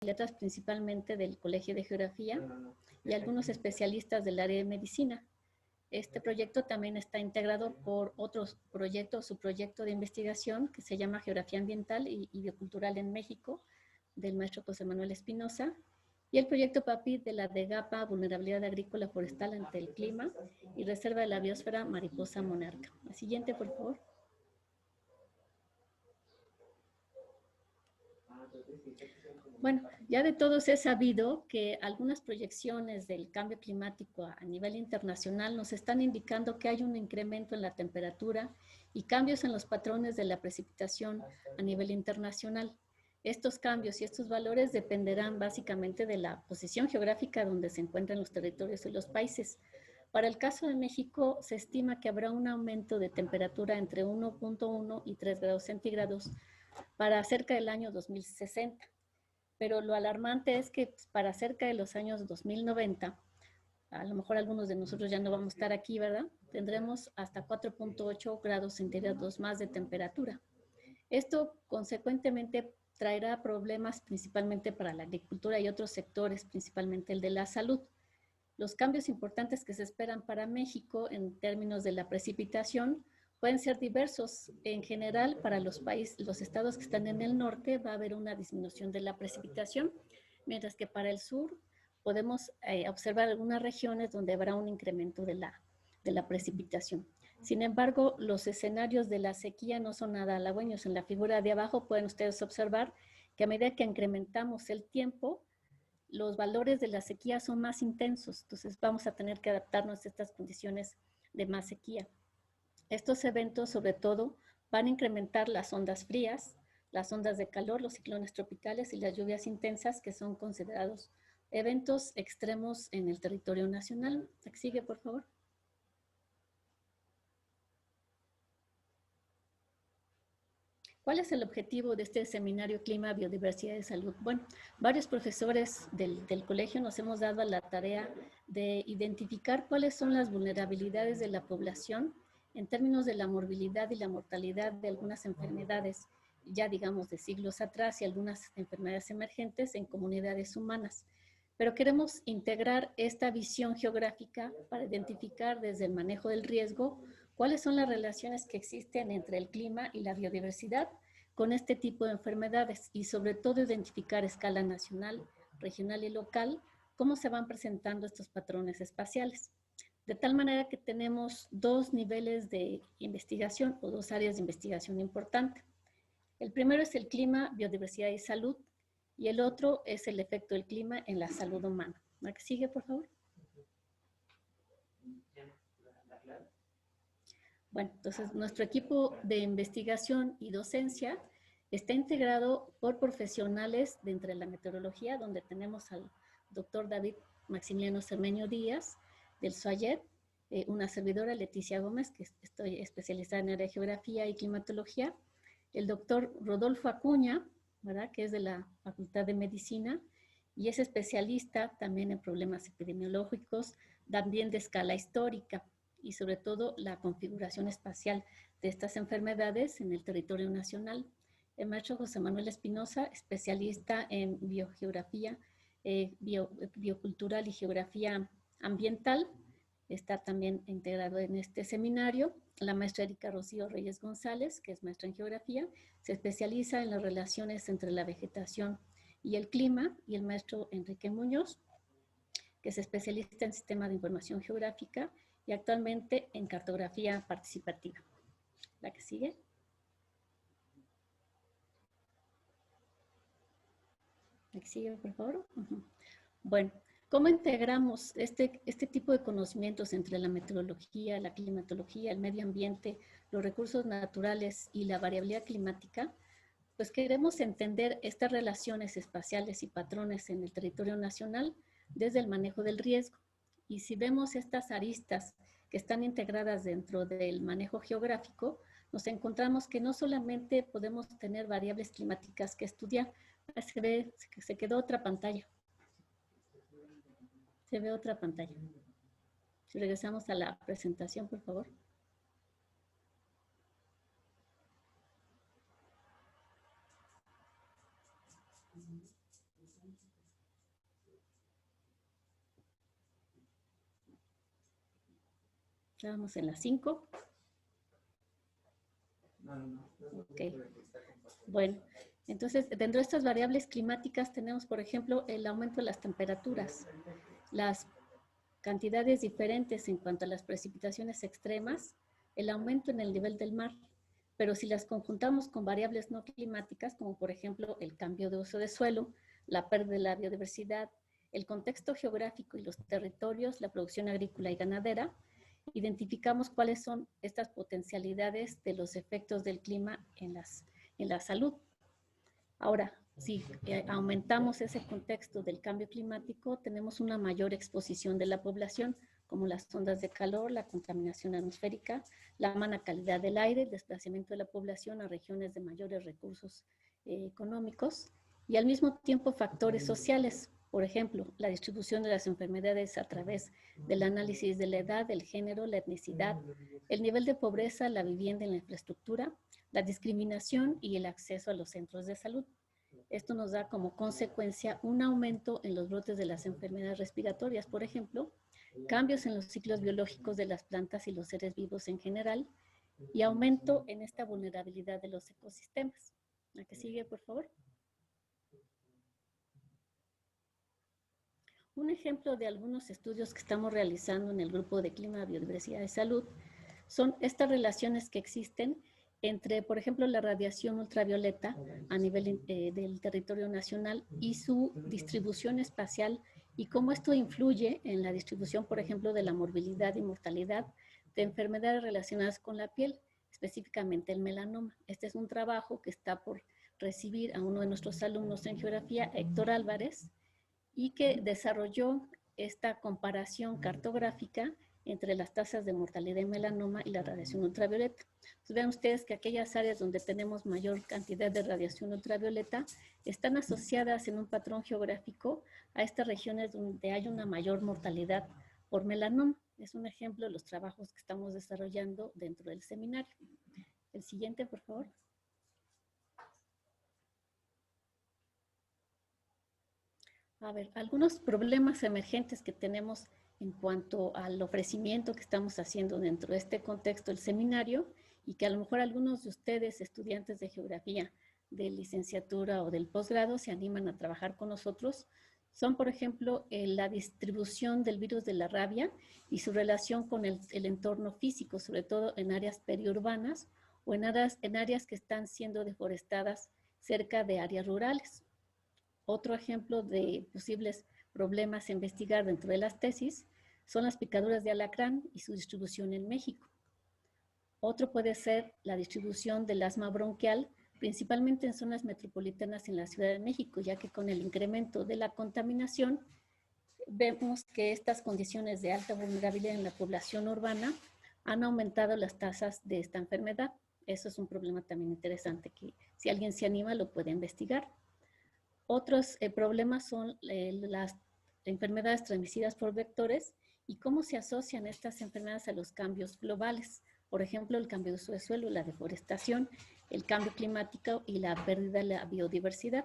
letras, principalmente del Colegio de Geografía, y algunos especialistas del área de medicina. Este proyecto también está integrado por otros proyectos, su proyecto de investigación que se llama Geografía Ambiental y Biocultural en México, del maestro José Manuel Espinosa, y el proyecto PAPI de la DEGAPA, Vulnerabilidad Agrícola Forestal ante el Clima y Reserva de la Biosfera Mariposa Monarca. La siguiente, por favor. Bueno, ya de todos es sabido que algunas proyecciones del cambio climático a nivel internacional nos están indicando que hay un incremento en la temperatura y cambios en los patrones de la precipitación a nivel internacional. Estos cambios y estos valores dependerán básicamente de la posición geográfica donde se encuentran los territorios y los países. Para el caso de México, se estima que habrá un aumento de temperatura entre 1.1 y 3 grados centígrados para cerca del año 2060. Pero lo alarmante es que para cerca de los años 2090, a lo mejor algunos de nosotros ya no vamos a estar aquí, ¿verdad? Tendremos hasta 4.8 grados centígrados más de temperatura. Esto, consecuentemente, traerá problemas principalmente para la agricultura y otros sectores, principalmente el de la salud. Los cambios importantes que se esperan para México en términos de la precipitación pueden ser diversos. En general, para los estados que están en el norte va a haber una disminución de la precipitación, mientras que para el sur podemos observar algunas regiones donde habrá un incremento de la precipitación. Sin embargo, los escenarios de la sequía no son nada halagüeños. En la figura de abajo pueden ustedes observar que a medida que incrementamos el tiempo, los valores de la sequía son más intensos. Entonces vamos a tener que adaptarnos a estas condiciones de más sequía. Estos eventos, sobre todo, van a incrementar las ondas frías, las ondas de calor, los ciclones tropicales y las lluvias intensas, que son considerados eventos extremos en el territorio nacional. Sigue, por favor. ¿Cuál es el objetivo de este seminario Clima, Biodiversidad y Salud? Bueno, varios profesores del colegio nos hemos dado a la tarea de identificar cuáles son las vulnerabilidades de la población en términos de la morbilidad y la mortalidad de algunas enfermedades, ya digamos de siglos atrás, y algunas enfermedades emergentes en comunidades humanas. Pero queremos integrar esta visión geográfica para identificar desde el manejo del riesgo cuáles son las relaciones que existen entre el clima y la biodiversidad con este tipo de enfermedades y sobre todo identificar a escala nacional, regional y local cómo se van presentando estos patrones espaciales. De tal manera que tenemos dos niveles de investigación o dos áreas de investigación importantes. El primero es el clima, biodiversidad y salud, y el otro es el efecto del clima en la salud humana. ¿La que sigue, por favor? Bueno, entonces nuestro equipo de investigación y docencia está integrado por profesionales de entre la meteorología, donde tenemos al doctor David Maximiliano Cermeño Díaz, del SUAYET, una servidora, Leticia Gómez, que estoy especializada en área de geografía y climatología, el doctor Rodolfo Acuña, ¿verdad?, que es de la Facultad de Medicina, y es especialista también en problemas epidemiológicos, también de escala histórica, y sobre todo la configuración espacial de estas enfermedades en el territorio nacional. El maestro José Manuel Espinosa, especialista en biogeografía, biocultural y geografía ambiental, está también integrado en este seminario. La maestra Erika Rocío Reyes González, que es maestra en geografía, se especializa en las relaciones entre la vegetación y el clima, y el maestro Enrique Muñoz, que es especialista en sistema de información geográfica y actualmente en cartografía participativa. La que sigue. La que sigue, por favor. Bueno, ¿cómo integramos este tipo de conocimientos entre la meteorología, la climatología, el medio ambiente, los recursos naturales y la variabilidad climática? Pues queremos entender estas relaciones espaciales y patrones en el territorio nacional desde el manejo del riesgo. Y si vemos estas aristas que están integradas dentro del manejo geográfico, nos encontramos que no solamente podemos tener variables climáticas que estudiar. Se quedó otra pantalla. Se ve otra pantalla. Si regresamos a la presentación, por favor. Estábamos en la 5. Ok. Bueno, entonces, dentro de estas variables climáticas tenemos, por ejemplo, el aumento de las temperaturas, las cantidades diferentes en cuanto a las precipitaciones extremas, el aumento en el nivel del mar. Pero si las conjuntamos con variables no climáticas, como por ejemplo el cambio de uso de suelo, la pérdida de la biodiversidad, el contexto geográfico y los territorios, la producción agrícola y ganadera, identificamos cuáles son estas potencialidades de los efectos del clima en la salud. Ahora, si aumentamos ese contexto del cambio climático, tenemos una mayor exposición de la población, como las ondas de calor, la contaminación atmosférica, la mala calidad del aire, el desplazamiento de la población a regiones de mayores recursos económicos, y al mismo tiempo factores sociales, por ejemplo, la distribución de las enfermedades a través del análisis de la edad, el género, la etnicidad, el nivel de pobreza, la vivienda y la infraestructura, la discriminación y el acceso a los centros de salud. Esto nos da como consecuencia un aumento en los brotes de las enfermedades respiratorias, por ejemplo, cambios en los ciclos biológicos de las plantas y los seres vivos en general, y aumento en esta vulnerabilidad de los ecosistemas. ¿La que sigue, por favor? Un ejemplo de algunos estudios que estamos realizando en el grupo de Clima, Biodiversidad y Salud son estas relaciones que existen entre, por ejemplo, la radiación ultravioleta a nivel del territorio nacional y su distribución espacial, y cómo esto influye en la distribución, por ejemplo, de la morbilidad y mortalidad de enfermedades relacionadas con la piel, específicamente el melanoma. Este es un trabajo que está por recibir a uno de nuestros alumnos en geografía, Héctor Álvarez, y que desarrolló esta comparación cartográfica entre las tasas de mortalidad en melanoma y la radiación ultravioleta. Entonces, vean ustedes que aquellas áreas donde tenemos mayor cantidad de radiación ultravioleta están asociadas en un patrón geográfico a estas regiones donde hay una mayor mortalidad por melanoma. Es un ejemplo de los trabajos que estamos desarrollando dentro del seminario. El siguiente, por favor. A ver, algunos problemas emergentes que tenemos en cuanto al ofrecimiento que estamos haciendo dentro de este contexto del seminario, y que a lo mejor algunos de ustedes, estudiantes de geografía de licenciatura o del posgrado, se animan a trabajar con nosotros, son, por ejemplo, la distribución del virus de la rabia y su relación con el entorno físico, sobre todo en áreas periurbanas o en áreas que están siendo deforestadas cerca de áreas rurales. Otro ejemplo de posibles problemas a investigar dentro de las tesis son las picaduras de alacrán y su distribución en México. Otro puede ser la distribución del asma bronquial, principalmente en zonas metropolitanas en la Ciudad de México, ya que con el incremento de la contaminación vemos que estas condiciones de alta vulnerabilidad en la población urbana han aumentado las tasas de esta enfermedad. Eso es un problema también interesante que, si alguien se anima, lo puede investigar. Otros problemas son las enfermedades transmitidas por vectores y cómo se asocian estas enfermedades a los cambios globales. Por ejemplo, el cambio de uso de suelo, la deforestación, el cambio climático y la pérdida de la biodiversidad.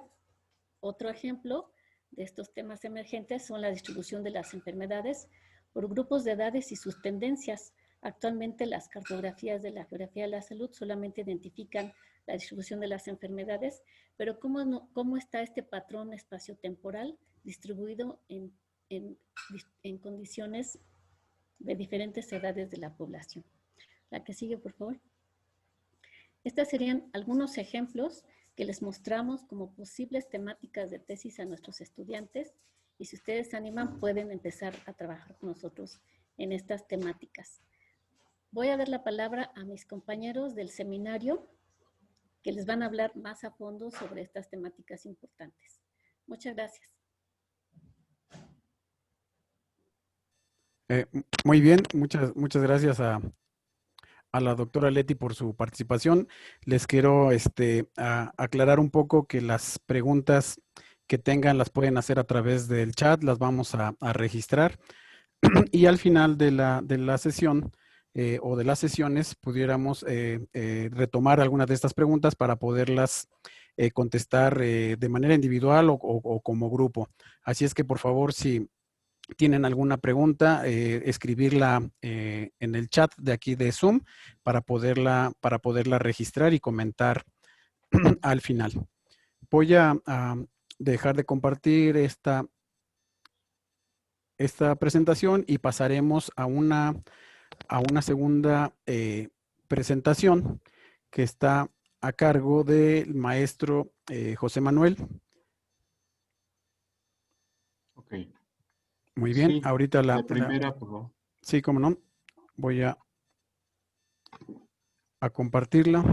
Otro ejemplo de estos temas emergentes son la distribución de las enfermedades por grupos de edades y sus tendencias. Actualmente las cartografías de la geografía de la salud solamente identifican la distribución de las enfermedades, pero ¿cómo está este patrón espaciotemporal distribuido en condiciones de diferentes edades de la población? La que sigue, por favor. Estos serían algunos ejemplos que les mostramos como posibles temáticas de tesis a nuestros estudiantes, y si ustedes se animan pueden empezar a trabajar con nosotros en estas temáticas. Voy a dar la palabra a mis compañeros del seminario que les van a hablar más a fondo sobre estas temáticas importantes. Muchas gracias. Muy bien, muchas gracias a la doctora Leti por su participación. Les quiero aclarar un poco que las preguntas que tengan las pueden hacer a través del chat, las vamos a registrar y al final de la sesión o de las sesiones pudiéramos retomar algunas de estas preguntas para poderlas contestar de manera individual o como grupo. Así es que, por favor, si tienen alguna pregunta, escribirla en el chat de aquí de Zoom para poderla registrar y comentar al final. Voy a dejar de compartir esta presentación y pasaremos a una segunda presentación que está a cargo del maestro José Manuel. Ok. Muy bien, Sí, ahorita la primera, por favor. sí, cómo no. Voy a compartirla.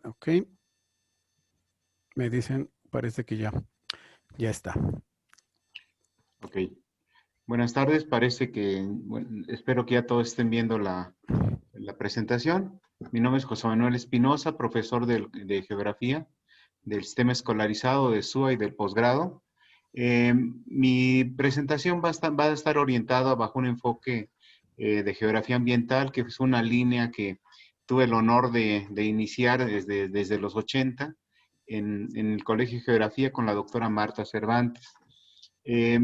Ok. Me dicen, parece que ya está. Ok. Buenas tardes, parece que, bueno, espero que ya todos estén viendo la presentación. Mi nombre es José Manuel Espinosa, profesor de Geografía del Sistema Escolarizado de SUA y del posgrado. Mi presentación va a estar orientada bajo un enfoque de geografía ambiental, que es una línea que tuve el honor de iniciar desde los 80 en el Colegio de Geografía con la doctora Marta Cervantes. Eh,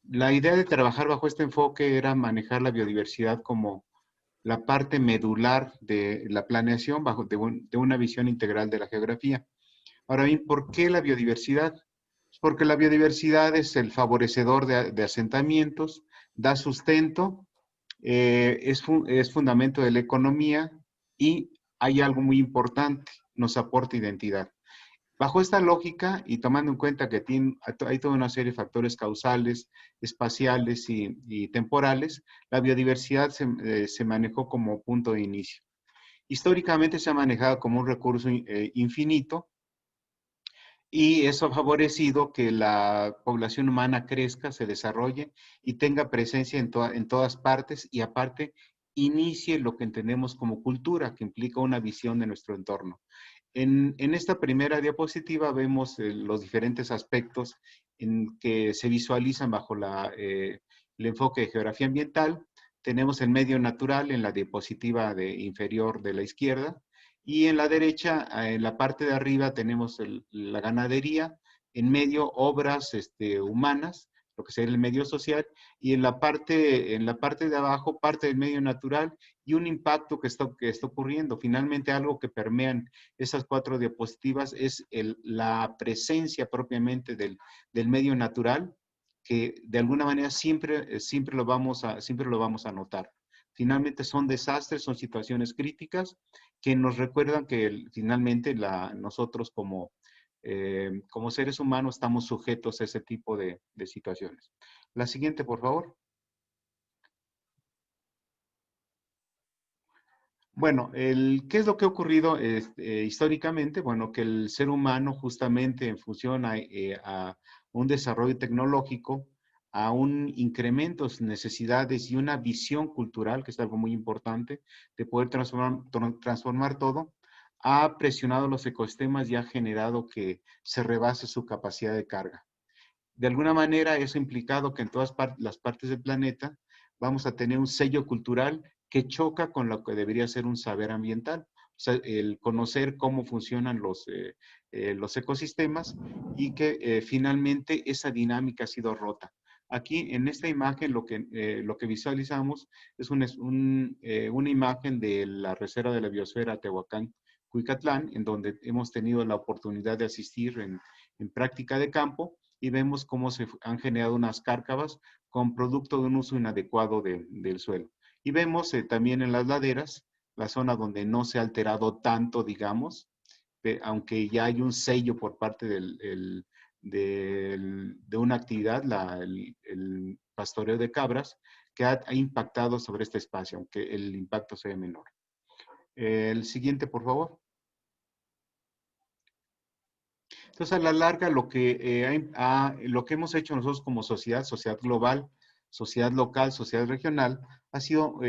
la idea de trabajar bajo este enfoque era manejar la biodiversidad como la parte medular de la planeación de una visión integral de la geografía. Ahora bien, ¿por qué la biodiversidad? Porque la biodiversidad es el favorecedor de asentamientos, da sustento, es fundamento de la economía y hay algo muy importante, nos aporta identidad. Bajo esta lógica y tomando en cuenta que hay toda una serie de factores causales, espaciales y temporales, la biodiversidad se manejó como punto de inicio. Históricamente se ha manejado como un recurso infinito y eso ha favorecido que la población humana crezca, se desarrolle y tenga presencia en todas partes y aparte inicie lo que entendemos como cultura, que implica una visión de nuestro entorno. En esta primera diapositiva vemos los diferentes aspectos en que se visualizan bajo el enfoque de geografía ambiental. Tenemos el medio natural en la diapositiva inferior de la izquierda y en la derecha, en la parte de arriba, tenemos la ganadería, en medio obras humanas, lo que sería el medio social, y en la parte de abajo, parte del medio natural y un impacto que está ocurriendo. Finalmente, algo que permean esas 4 diapositivas es la presencia propiamente del medio natural, que de alguna manera siempre lo vamos a notar. Finalmente son desastres, son situaciones críticas que nos recuerdan que finalmente nosotros como seres humanos estamos sujetos a ese tipo de situaciones. La siguiente, por favor. Bueno, ¿qué es lo que ha ocurrido históricamente? Bueno, que el ser humano justamente en función a un desarrollo tecnológico, a un incremento de necesidades y una visión cultural, que es algo muy importante, de poder transformar todo, ha presionado los ecosistemas y ha generado que se rebase su capacidad de carga. De alguna manera, eso ha implicado que en todas las partes del planeta vamos a tener un sello cultural que choca con lo que debería ser un saber ambiental. O sea, el conocer cómo funcionan los ecosistemas y que finalmente esa dinámica ha sido rota. Aquí en esta imagen lo que visualizamos es una imagen de la Reserva de la Biosfera Tehuacán, Cuicatlán, en donde hemos tenido la oportunidad de asistir en práctica de campo y vemos cómo se han generado unas cárcavas con producto de un uso inadecuado del suelo. Y vemos también en las laderas, la zona donde no se ha alterado tanto, digamos, aunque ya hay un sello por parte de una actividad, el pastoreo de cabras, que ha impactado sobre este espacio, aunque el impacto sea menor. El siguiente, por favor. Entonces, a la larga, lo que hemos hecho nosotros como sociedad global, sociedad local, sociedad regional, ha sido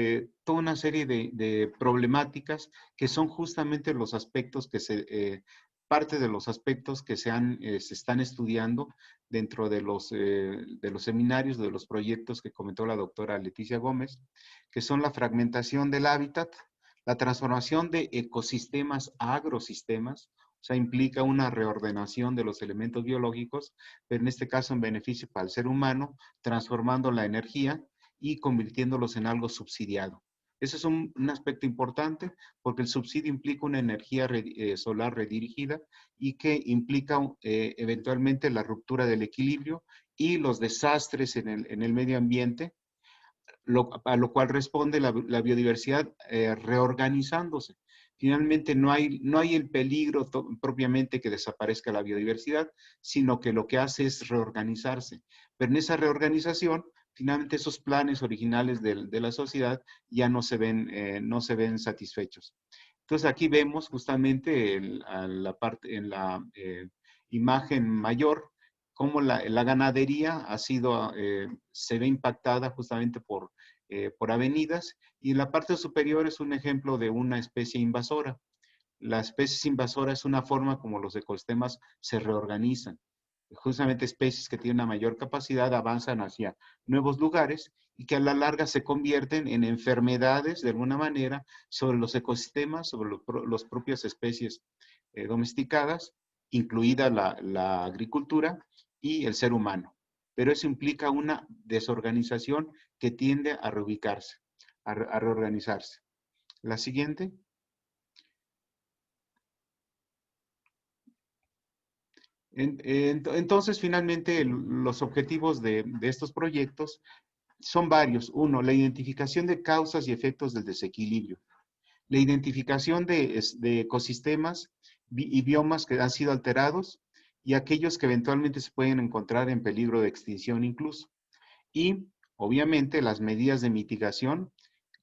toda una serie de problemáticas que son justamente los aspectos parte de los aspectos que se están estudiando dentro de los seminarios, de los proyectos que comentó la doctora Leticia Gómez, que son la fragmentación del hábitat, la transformación de ecosistemas a agrosistemas. O sea, implica una reordenación de los elementos biológicos, pero en este caso en beneficio para el ser humano, transformando la energía y convirtiéndolos en algo subsidiado. Ese es un aspecto importante porque el subsidio implica una energía solar redirigida y que implica eventualmente la ruptura del equilibrio y los desastres en el medio ambiente, a lo cual responde la biodiversidad reorganizándose. Finalmente no hay el peligro propiamente que desaparezca la biodiversidad, sino que lo que hace es reorganizarse. Pero en esa reorganización, finalmente esos planes originales de la sociedad ya no se ven satisfechos. Entonces aquí vemos justamente en la imagen mayor cómo la ganadería se ve impactada justamente por avenidas, y en la parte superior es un ejemplo de una especie invasora. La especie invasora es una forma como los ecosistemas se reorganizan. Justamente especies que tienen una mayor capacidad avanzan hacia nuevos lugares y que a la larga se convierten en enfermedades de alguna manera sobre los ecosistemas, sobre las propias especies domesticadas, incluida la agricultura y el ser humano. Pero eso implica una desorganización que tiende a reubicarse, a reorganizarse. La siguiente. Entonces, finalmente, los objetivos de estos proyectos son varios. Uno, la identificación de causas y efectos del desequilibrio. La identificación de ecosistemas y biomas que han sido alterados y aquellos que eventualmente se pueden encontrar en peligro de extinción incluso. Y, obviamente, las medidas de mitigación,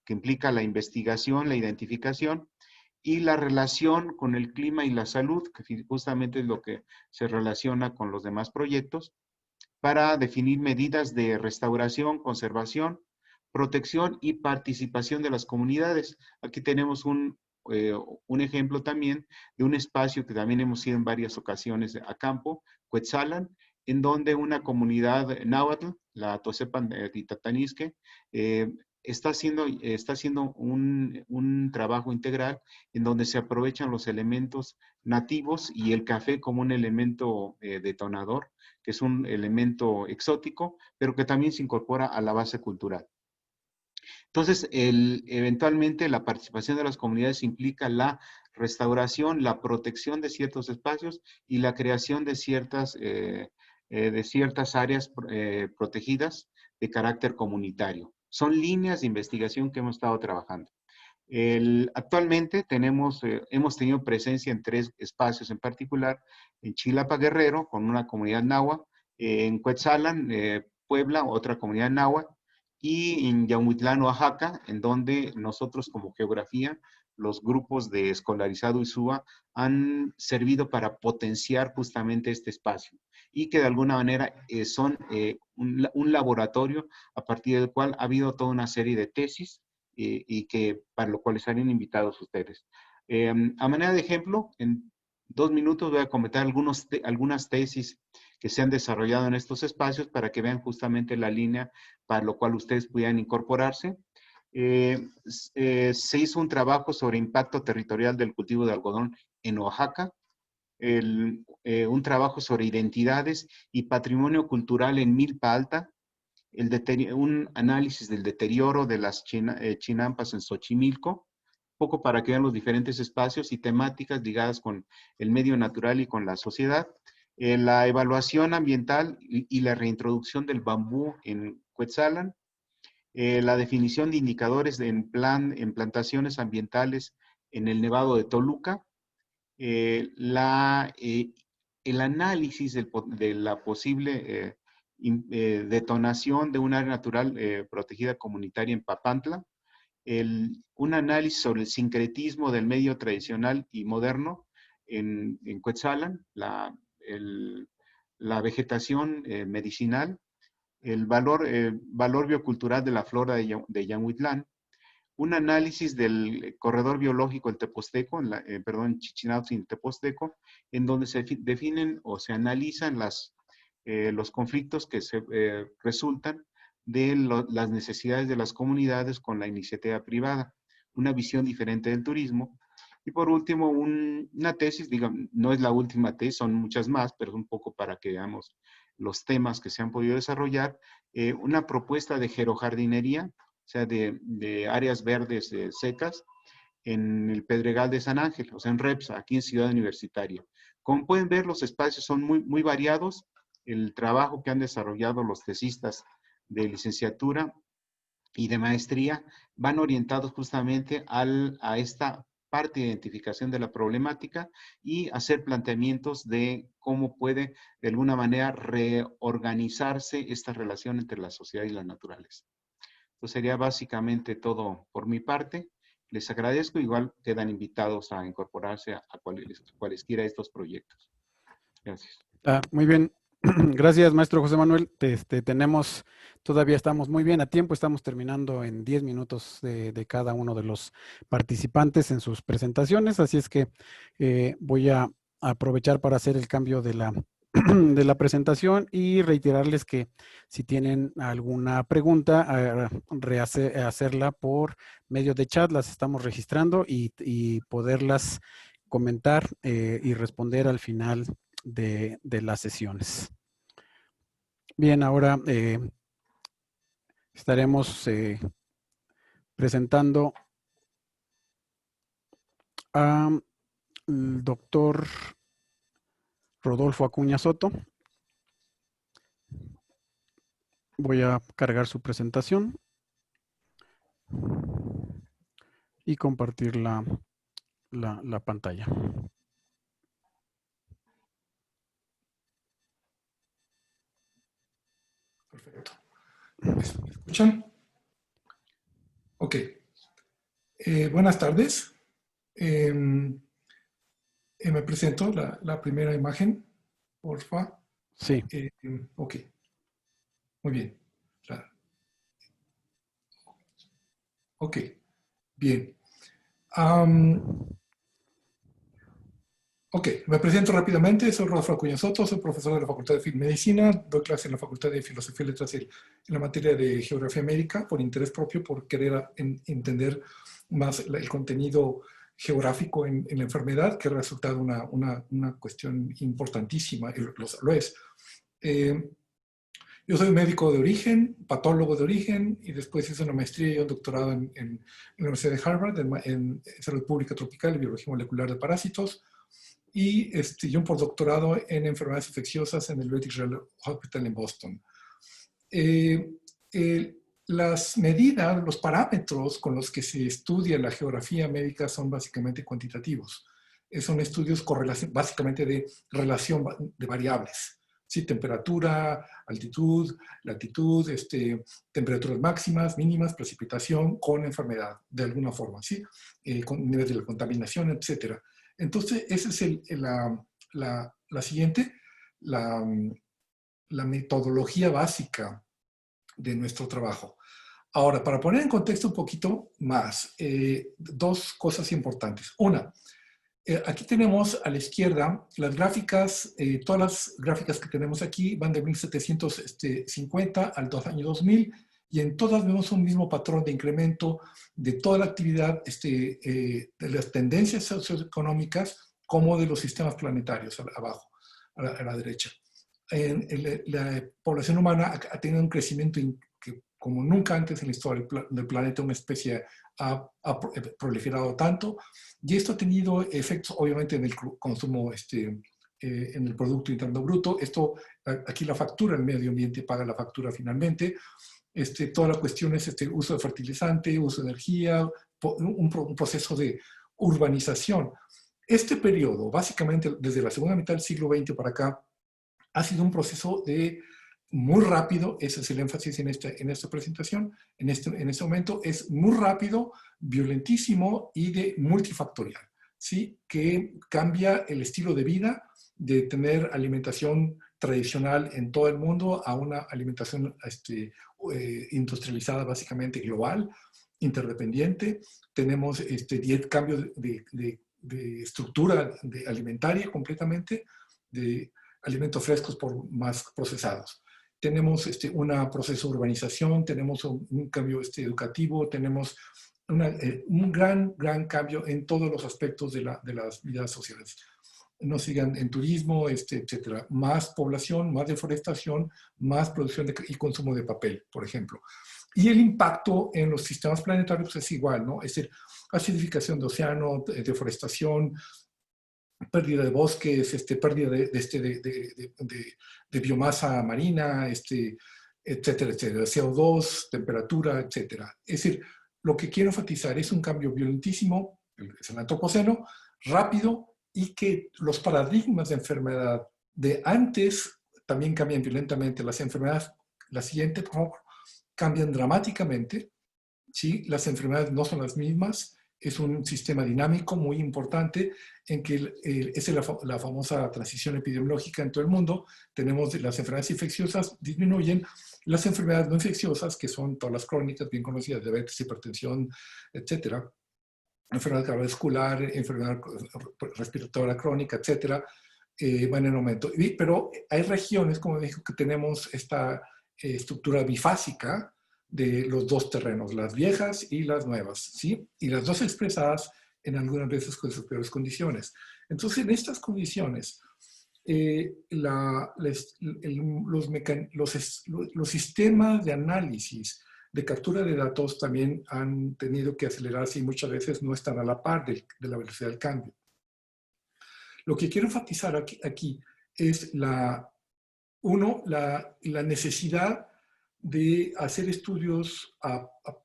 que implica la investigación, la identificación y la relación con el clima y la salud, que justamente es lo que se relaciona con los demás proyectos, para definir medidas de restauración, conservación, protección y participación de las comunidades. Aquí tenemos un ejemplo también de un espacio que también hemos ido en varias ocasiones a campo, Cuetzalan, en donde una comunidad náhuatl, la Tosepan de Tatanisque, está haciendo un trabajo integral en donde se aprovechan los elementos nativos y el café como un elemento detonador, que es un elemento exótico, pero que también se incorpora a la base cultural. Entonces, eventualmente la participación de las comunidades implica la restauración, la protección de ciertos espacios y la creación de ciertas áreas protegidas de carácter comunitario. Son líneas de investigación que hemos estado trabajando. Actualmente hemos tenido presencia en 3 espacios en particular: en Chilapa, Guerrero, con una comunidad náhuatl; en Cuetzalan, Puebla, otra comunidad náhuatl; y en Yahuitlán, Oaxaca, en donde nosotros como geografía, los grupos de escolarizado ISUA han servido para potenciar justamente este espacio y que de alguna manera son un laboratorio a partir del cual ha habido toda una serie de tesis y que para lo cual están invitados ustedes. A manera de ejemplo, en 2 minutos voy a comentar algunas tesis que se han desarrollado en estos espacios para que vean justamente la línea para lo cual ustedes pudieran incorporarse. Se hizo un trabajo sobre impacto territorial del cultivo de algodón en Oaxaca, un trabajo sobre identidades y patrimonio cultural en Milpa Alta, un análisis del deterioro de las chinampas en Xochimilco, poco para que vean los diferentes espacios y temáticas ligadas con el medio natural y con la sociedad. La evaluación ambiental y la reintroducción del bambú en Cuetzalan, la definición de indicadores en plantaciones ambientales en el Nevado de Toluca, el análisis de la posible detonación de un área natural protegida comunitaria en Papantla, un análisis sobre el sincretismo del medio tradicional y moderno en Cuetzalan, la vegetación medicinal, el valor biocultural de la flora de Yahuitlán, un análisis del corredor biológico en Teposteco, Chichinautzin en Teposteco, en donde se definen o se analizan los conflictos que resultan de las necesidades de las comunidades con la iniciativa privada, una visión diferente del turismo, Y por último, una tesis, digamos, no es la última tesis, son muchas más, pero es un poco para que veamos los temas que se han podido desarrollar. Una propuesta de gerojardinería, o sea, de áreas verdes secas, en el Pedregal de San Ángel, o sea, en REPSA, aquí en Ciudad Universitaria. Como pueden ver, los espacios son muy variados. El trabajo que han desarrollado los tesistas de licenciatura y de maestría van orientados justamente a esta parte de identificación de la problemática y hacer planteamientos de cómo puede de alguna manera reorganizarse esta relación entre la sociedad y la naturaleza. Entonces sería básicamente todo por mi parte. Les agradezco, igual quedan invitados a incorporarse a cualesquiera de estos proyectos. Gracias. Muy bien. Gracias, maestro José Manuel. Todavía estamos muy bien a tiempo, estamos terminando en 10 minutos de cada uno de los participantes en sus presentaciones, así es que voy a aprovechar para hacer el cambio de la presentación y reiterarles que si tienen alguna pregunta, hacerla por medio de chat, las estamos registrando y poderlas comentar y responder al final de las sesiones. Bien, ahora estaremos presentando al doctor Rodolfo Acuña Soto. Voy a cargar su presentación y compartir la pantalla. Perfecto. ¿Me escuchan? Ok. Buenas tardes. Me presento la primera imagen, porfa. Sí. Ok. Muy bien. Ok. Bien. Ok, me presento rápidamente. Soy Rodolfo Acuña Soto, soy profesor de la Facultad de Medicina, doy clase en la Facultad de Filosofía y Letras en la materia de Geografía Médica, por interés propio, por querer entender más el contenido geográfico en la enfermedad, que ha resultado una cuestión importantísima, lo es. Yo soy médico de origen, patólogo de origen, y después hice una maestría y un doctorado en la Universidad de Harvard en Salud Pública Tropical y Biología Molecular de Parásitos, y un postdoctorado en enfermedades infecciosas en el Lloyd Israel Hospital en Boston. Las medidas, los parámetros con los que se estudia la geografía médica son básicamente cuantitativos. Son estudios básicamente de relación de variables. ¿Sí? Temperatura, altitud, latitud, temperaturas máximas, mínimas, precipitación con enfermedad, de alguna forma, ¿sí? Con nivel de la contaminación, etcétera. Entonces, esa es la siguiente, la metodología básica de nuestro trabajo. Ahora, para poner en contexto un poquito más, dos cosas importantes. Una, aquí tenemos a la izquierda las gráficas, todas las gráficas que tenemos aquí van de 1750 al año 2000, y en todas vemos un mismo patrón de incremento de toda la actividad, de las tendencias socioeconómicas como de los sistemas planetarios abajo, a la derecha. La población humana ha tenido un crecimiento que, como nunca antes en la historia del planeta, una especie ha proliferado tanto, y esto ha tenido efectos obviamente en el consumo, en el Producto Interno Bruto. Esto, aquí la factura, el medio ambiente paga la factura finalmente. Toda la cuestión es uso de fertilizante, uso de energía, un proceso de urbanización. Este periodo, básicamente desde la segunda mitad del siglo XX para acá, ha sido un proceso muy rápido. Ese es el énfasis en esta presentación, en este momento. Es muy rápido, violentísimo y multifactorial, ¿sí? Que cambia el estilo de vida de tener alimentación tradicional en todo el mundo a una alimentación industrializada, básicamente global, interdependiente. Tenemos cambios de estructura alimentaria completamente, de alimentos frescos por más procesados. Tenemos un proceso de urbanización, tenemos un cambio educativo, tenemos un gran cambio en todos los aspectos de las vidas sociales. No sigan en turismo, etcétera. Más población, más deforestación, más producción y consumo de papel, por ejemplo. Y el impacto en los sistemas planetarios es igual, ¿no? Es decir, acidificación de océano, deforestación, pérdida de bosques, pérdida de biomasa marina, etcétera, etcétera. CO2, temperatura, etcétera. Es decir, lo que quiero enfatizar es un cambio violentísimo, es el antropoceno, rápido, y que los paradigmas de enfermedad de antes también cambian violentamente. Las enfermedades, la siguiente, por favor, cambian dramáticamente, ¿sí? Las enfermedades no son las mismas, es un sistema dinámico muy importante en que es la famosa transición epidemiológica en todo el mundo. Tenemos las enfermedades infecciosas disminuyen, las enfermedades no infecciosas, que son todas las crónicas bien conocidas, diabetes, hipertensión, etcétera, enfermedad cardiovascular, enfermedad respiratoria crónica, etcétera, van en aumento. Pero hay regiones, como dijo, que tenemos esta estructura bifásica de los dos terrenos, las viejas y las nuevas, ¿sí? Y las dos expresadas en algunas veces con sus peores condiciones. Entonces, en estas condiciones, los sistemas de análisis, de captura de datos también han tenido que acelerarse y muchas veces no están a la par de la velocidad del cambio. Lo que quiero enfatizar aquí es la necesidad de hacer estudios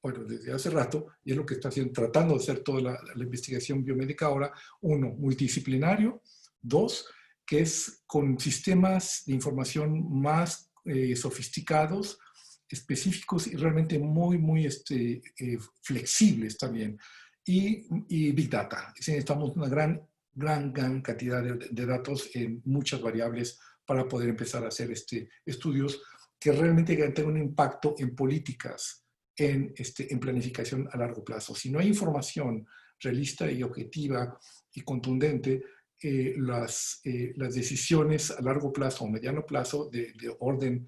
bueno, desde hace rato, y es lo que está haciendo, tratando de hacer toda la investigación biomédica ahora. Uno, multidisciplinario. Dos, que es con sistemas de información más sofisticados, específicos y realmente muy flexibles también. Y Big Data. Necesitamos una gran cantidad de datos en muchas variables para poder empezar a hacer estudios que realmente tengan un impacto en políticas, en planificación a largo plazo. Si no hay información realista y objetiva y contundente, las decisiones a largo plazo o mediano plazo de orden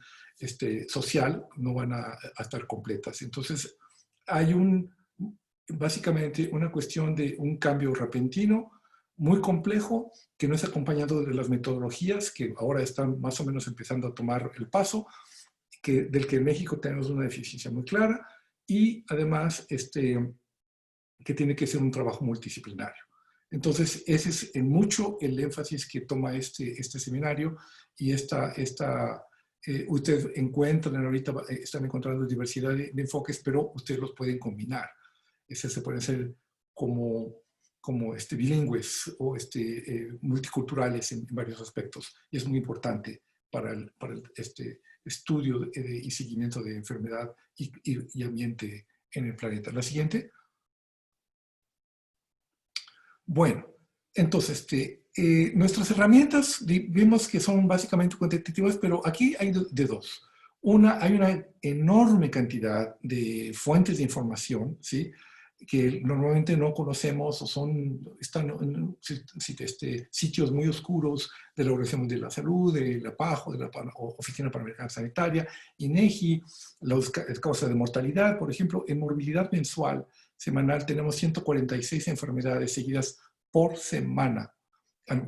social no van a estar completas. Entonces, hay básicamente una cuestión de un cambio repentino, muy complejo, que no es acompañado de las metodologías que ahora están más o menos empezando a tomar el paso, del que en México tenemos una deficiencia muy clara, y además que tiene que ser un trabajo multidisciplinario. Entonces, ese es en mucho el énfasis que toma este seminario, y ustedes encuentran ahorita, están encontrando diversidad de enfoques, pero ustedes los pueden combinar. Se pueden ser como bilingües o multiculturales en varios aspectos, y es muy importante para el estudio y seguimiento de enfermedad y ambiente en el planeta. La siguiente. Bueno, entonces, nuestras herramientas vimos que son básicamente cuantitativas, pero aquí hay de dos. Hay una enorme cantidad de fuentes de información, ¿sí?, que normalmente no conocemos o están en sitios muy oscuros de la Organización Mundial de la Salud, de la PAHO, de la Oficina Panamericana Sanitaria, INEGI, las causas de mortalidad. Por ejemplo, en morbilidad mensual, semanal, tenemos 146 enfermedades seguidas por semana,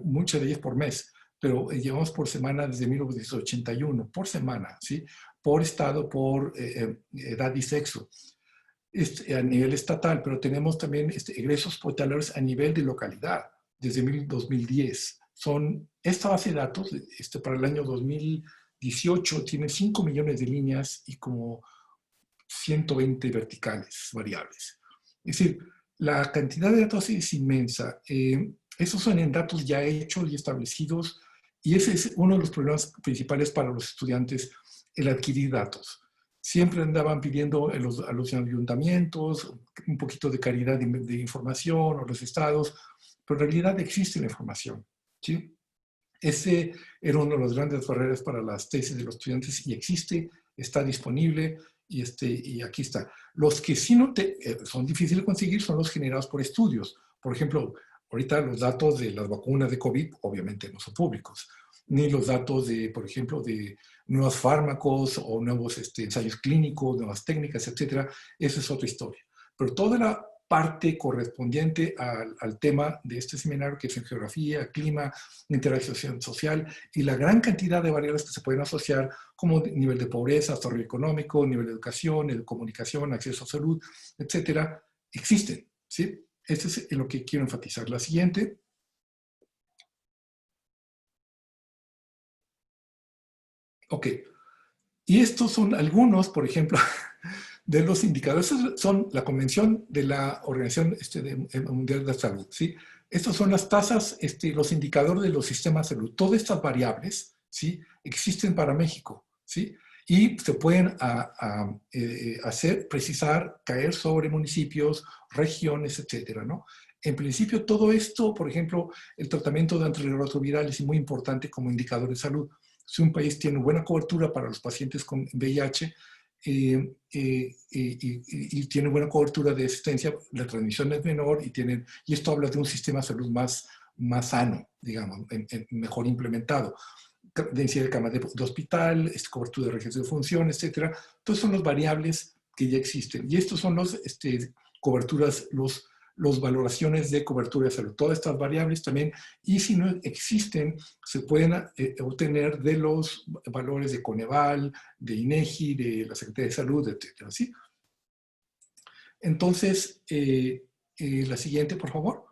muchas de ellas por mes, pero llevamos por semana desde 1981, por semana, ¿sí?, por estado, por edad y sexo. A nivel estatal, pero tenemos también egresos hospitalarios a nivel de localidad desde 2010. Esta base de datos para el año 2018 tiene 5 millones de líneas y como 120 verticales variables. Es decir, la cantidad de datos es inmensa. Esos son en datos ya hechos y establecidos, y ese es uno de los problemas principales para los estudiantes, el adquirir datos. Siempre andaban pidiendo a los ayuntamientos un poquito de calidad de información, o los estados, pero en realidad existe la información, ¿sí? Ese era uno de las grandes barreras para las tesis de los estudiantes, y existe, está disponible, y aquí está. Los que sí son difíciles de conseguir son los generados por estudios. Por ejemplo, ahorita los datos de las vacunas de COVID obviamente no son públicos, ni los datos por ejemplo, de nuevos fármacos o nuevos ensayos clínicos, nuevas técnicas, etcétera. Esa es otra historia. Pero toda parte correspondiente al tema de este seminario, que es en geografía, clima, interacción social, y la gran cantidad de variables que se pueden asociar, como nivel de pobreza, desarrollo económico, nivel de educación, de comunicación, acceso a salud, etcétera, existen, ¿sí? Este es lo que quiero enfatizar. La siguiente. Ok. Y estos son algunos, por ejemplo, de los indicadores. Estos son la convención de la Organización Mundial de la Salud, ¿sí? Estas son las tasas, los indicadores de los sistemas de salud. Todas estas variables, ¿sí?, existen para México, ¿sí? Y se pueden precisar, caer sobre municipios, regiones, etcétera, ¿no? En principio, todo esto, por ejemplo, el tratamiento de antirretrovirales es muy importante como indicador de salud. Si un país tiene buena cobertura para los pacientes con VIH y tiene buena cobertura de asistencia, la transmisión es menor y esto habla de un sistema de salud más sano, digamos, mejor implementado. Densidad de camas de hospital, cobertura de regiones de función, etcétera. Entonces son las variables que ya existen. Y estos son los coberturas, los valoraciones de cobertura de salud. Todas estas variables también, y si no existen, se pueden obtener de los valores de Coneval, de INEGI, de la Secretaría de Salud, etcétera, ¿sí? Entonces, la siguiente, por favor.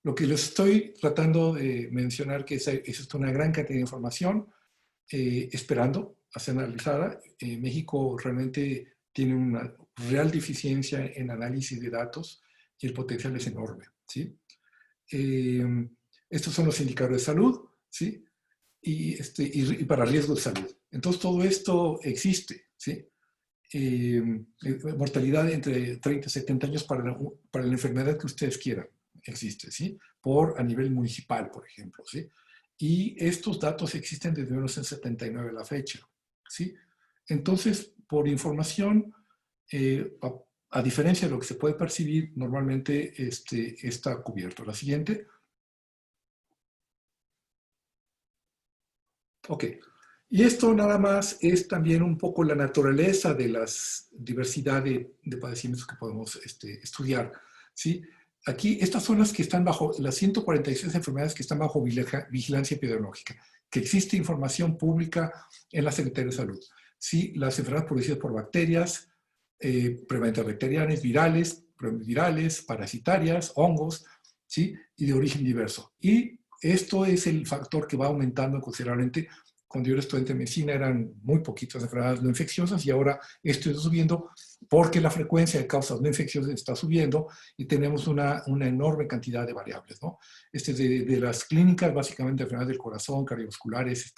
Lo que les estoy tratando de mencionar que es una gran cantidad de información esperando a ser analizada. México realmente tiene una real deficiencia en análisis de datos y el potencial es enorme, ¿sí? Estos son los indicadores de salud, ¿sí? Y para riesgo de salud. Entonces todo esto existe, ¿sí? Mortalidad entre 30 y 70 años para la enfermedad que ustedes quieran existe, ¿sí? A nivel municipal, por ejemplo, ¿sí? Y estos datos existen desde 1979 a la fecha, ¿sí? Entonces, por información, a diferencia de lo que se puede percibir, normalmente está cubierto. La siguiente. Ok. Y esto nada más es también un poco la naturaleza de la diversidad de padecimientos que podemos estudiar, ¿sí? Aquí, estas son las que están bajo, las 146 enfermedades que están bajo vigilancia epidemiológica, que existe información pública en la Secretaría de Salud. Sí, las enfermedades producidas por bacterias, prevalentes bacterianas, virales, parasitarias, hongos, ¿sí? Y de origen diverso. Y esto es el factor que va aumentando considerablemente. Cuando yo era estudiante de medicina eran muy poquitas enfermedades no infecciosas y ahora esto está subiendo porque la frecuencia de causas no infecciosas está subiendo y tenemos una enorme cantidad de variables, ¿no? De las clínicas, básicamente enfermedades del corazón, cardiovasculares,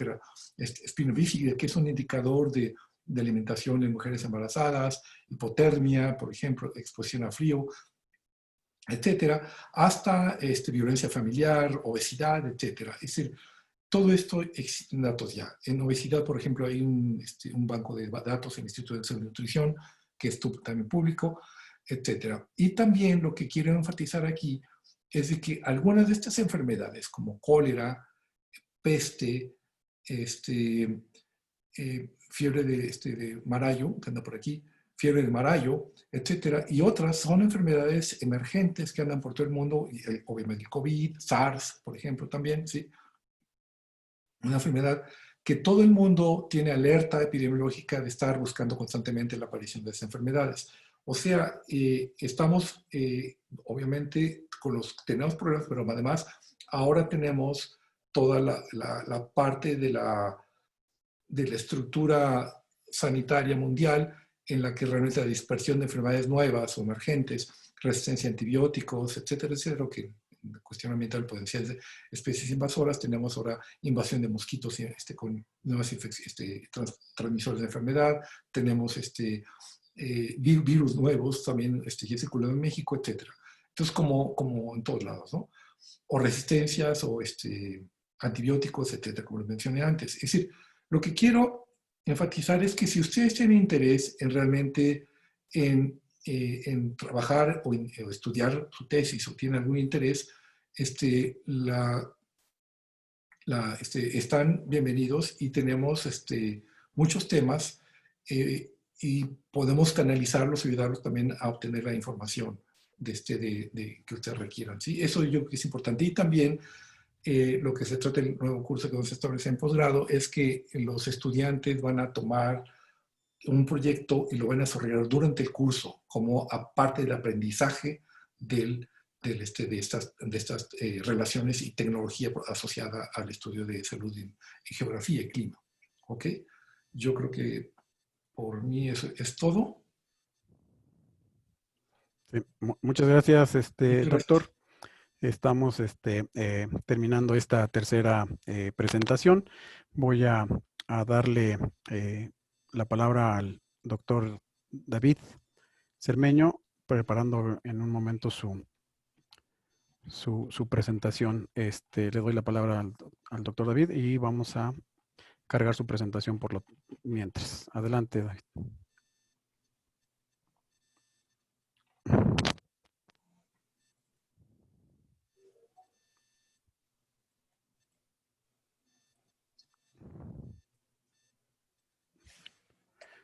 espina bífida, que es un indicador de alimentación en mujeres embarazadas, hipotermia, por ejemplo, exposición a frío, etcétera, hasta violencia familiar, obesidad, etcétera. Es decir, todo esto existen datos ya. En obesidad, por ejemplo, hay un banco de datos en el Instituto de Salud y Nutrición, que es también público, etcétera. Y también lo que quiero enfatizar aquí es de que algunas de estas enfermedades, como cólera, peste, fiebre de Marayo, que anda por aquí, fiebre de Marayo, etcétera, y otras son enfermedades emergentes que andan por todo el mundo, y, obviamente el COVID, SARS, por ejemplo, también, ¿sí? Una enfermedad que todo el mundo tiene alerta epidemiológica de estar buscando constantemente la aparición de esas enfermedades. O sea, estamos, obviamente, tenemos problemas, pero además ahora tenemos toda la parte de la estructura sanitaria mundial en la que realmente la dispersión de enfermedades nuevas o emergentes, resistencia a antibióticos, etcétera, etcétera, que en cuestión ambiental pueden ser especies invasoras. Tenemos ahora invasión de mosquitos con nuevas transmisores de enfermedad, tenemos virus nuevos también ya circulando en México, etcétera. Entonces, como en todos lados, ¿no? O resistencias o antibióticos, etcétera, como les mencioné antes. Es decir, lo que quiero enfatizar es que si ustedes tienen interés en realmente en trabajar o estudiar su tesis o tienen algún interés, están bienvenidos y tenemos muchos temas y podemos canalizarlos y ayudarlos también a obtener la información que ustedes requieran. ¿Sí? Eso yo creo que es importante. Y también lo que se trata del nuevo curso que vamos a establecer en posgrado es que los estudiantes van a tomar un proyecto y lo van a desarrollar durante el curso como aparte del aprendizaje de estas relaciones y tecnología asociada al estudio de salud y geografía y clima. ¿Ok? Yo creo que por mí eso es todo. Sí, muchas gracias, Muchas gracias. doctor. Estamos terminando esta tercera presentación. Voy a darle la palabra al doctor David Cermeño, preparando en un momento su presentación. Le doy la palabra al doctor David y vamos a cargar su presentación por lo mientras. Adelante, David.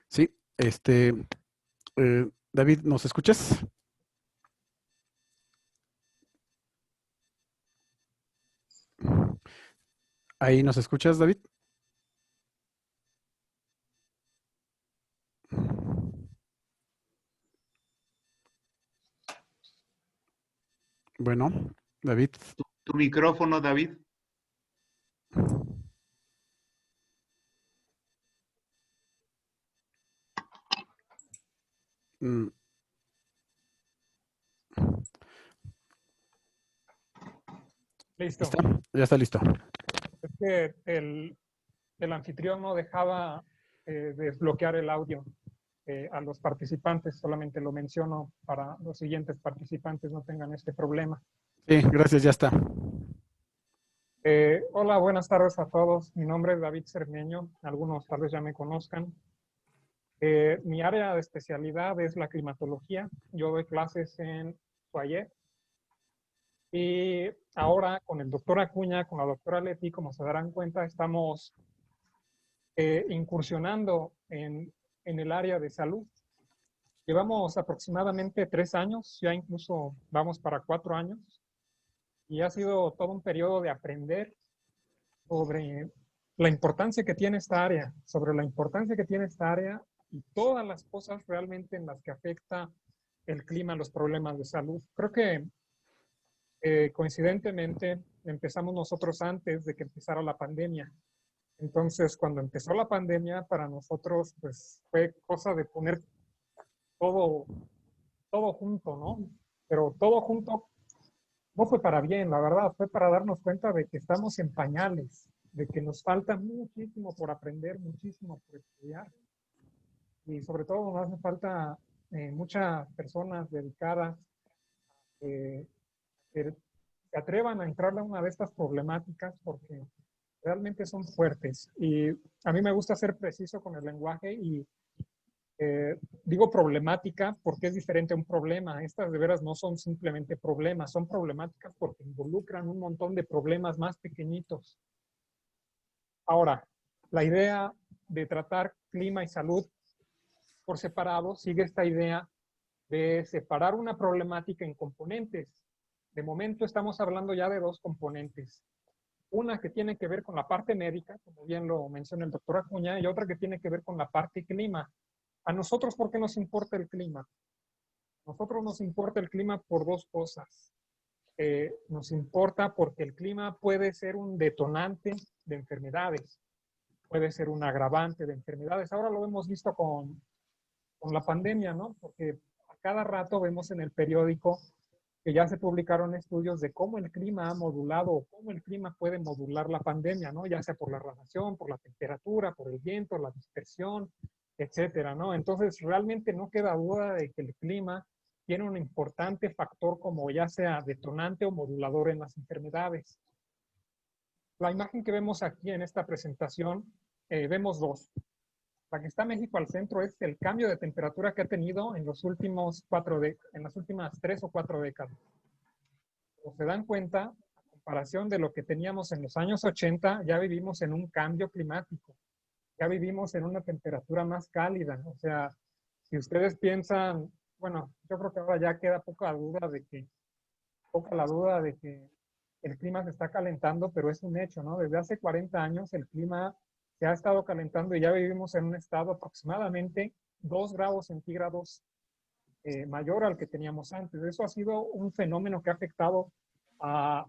Sí, David, ¿nos escuchas? ¿Ahí nos escuchas, David? Bueno, David. Tu micrófono, David. Listo. ¿Está? Ya está listo. Es que el anfitrión no dejaba desbloquear el audio a los participantes, solamente lo menciono para los siguientes participantes no tengan este problema. Sí, gracias, ya está. Hola, buenas tardes a todos. Mi nombre es David Cermeño, algunos tal vez ya me conozcan. Mi área de especialidad es la climatología. Yo doy clases en Soayer. Y ahora con el doctor Acuña, con la doctora Leti, como se darán cuenta, estamos incursionando en el área de salud. Llevamos aproximadamente 3 años, ya incluso vamos para 4 años, y ha sido todo un periodo de aprender sobre la importancia que tiene esta área, y todas las cosas realmente en las que afecta el clima, los problemas de salud. Creo que coincidentemente empezamos nosotros antes de que empezara la pandemia. Entonces, cuando empezó la pandemia, para nosotros pues fue cosa de poner todo junto, ¿no? Pero todo junto no fue para bien, la verdad, fue para darnos cuenta de que estamos en pañales, de que nos falta muchísimo por aprender, muchísimo por estudiar. Y sobre todo nos hace falta muchas personas dedicadas que se atrevan a entrar a una de estas problemáticas porque realmente son fuertes. Y a mí me gusta ser preciso con el lenguaje y digo problemática porque es diferente a un problema. Estas de veras no son simplemente problemas, son problemáticas porque involucran un montón de problemas más pequeñitos. Ahora, la idea de tratar clima y salud por separado sigue esta idea de separar una problemática en componentes. De momento estamos hablando ya de 2 componentes. Una que tiene que ver con la parte médica, como bien lo menciona el doctor Acuña, y otra que tiene que ver con la parte clima. ¿A nosotros por qué nos importa el clima? A nosotros nos importa el clima por 2 cosas. Nos importa porque el clima puede ser un detonante de enfermedades, puede ser un agravante de enfermedades. Ahora lo hemos visto con la pandemia, ¿no? Porque a cada rato vemos en el periódico que ya se publicaron estudios de cómo el clima ha modulado o cómo el clima puede modular la pandemia, ¿no? Ya sea por la radiación, por la temperatura, por el viento, la dispersión, etcétera, ¿no? Entonces, realmente no queda duda de que el clima tiene un importante factor como ya sea detonante o modulador en las enfermedades. La imagen que vemos aquí en esta presentación, vemos 2. La que está México al centro es el cambio de temperatura que ha tenido en las últimas 3 o 4 décadas. Como se dan cuenta, a comparación de lo que teníamos en los años 80, ya vivimos en un cambio climático. Ya vivimos en una temperatura más cálida. O sea, Si ustedes piensan, bueno, yo creo que ahora ya queda poca la duda de que el clima se está calentando, pero es un hecho, ¿no? Desde hace 40 años el clima se ha estado calentando y ya vivimos en un estado aproximadamente 2 grados centígrados mayor al que teníamos antes. Eso ha sido un fenómeno que ha afectado a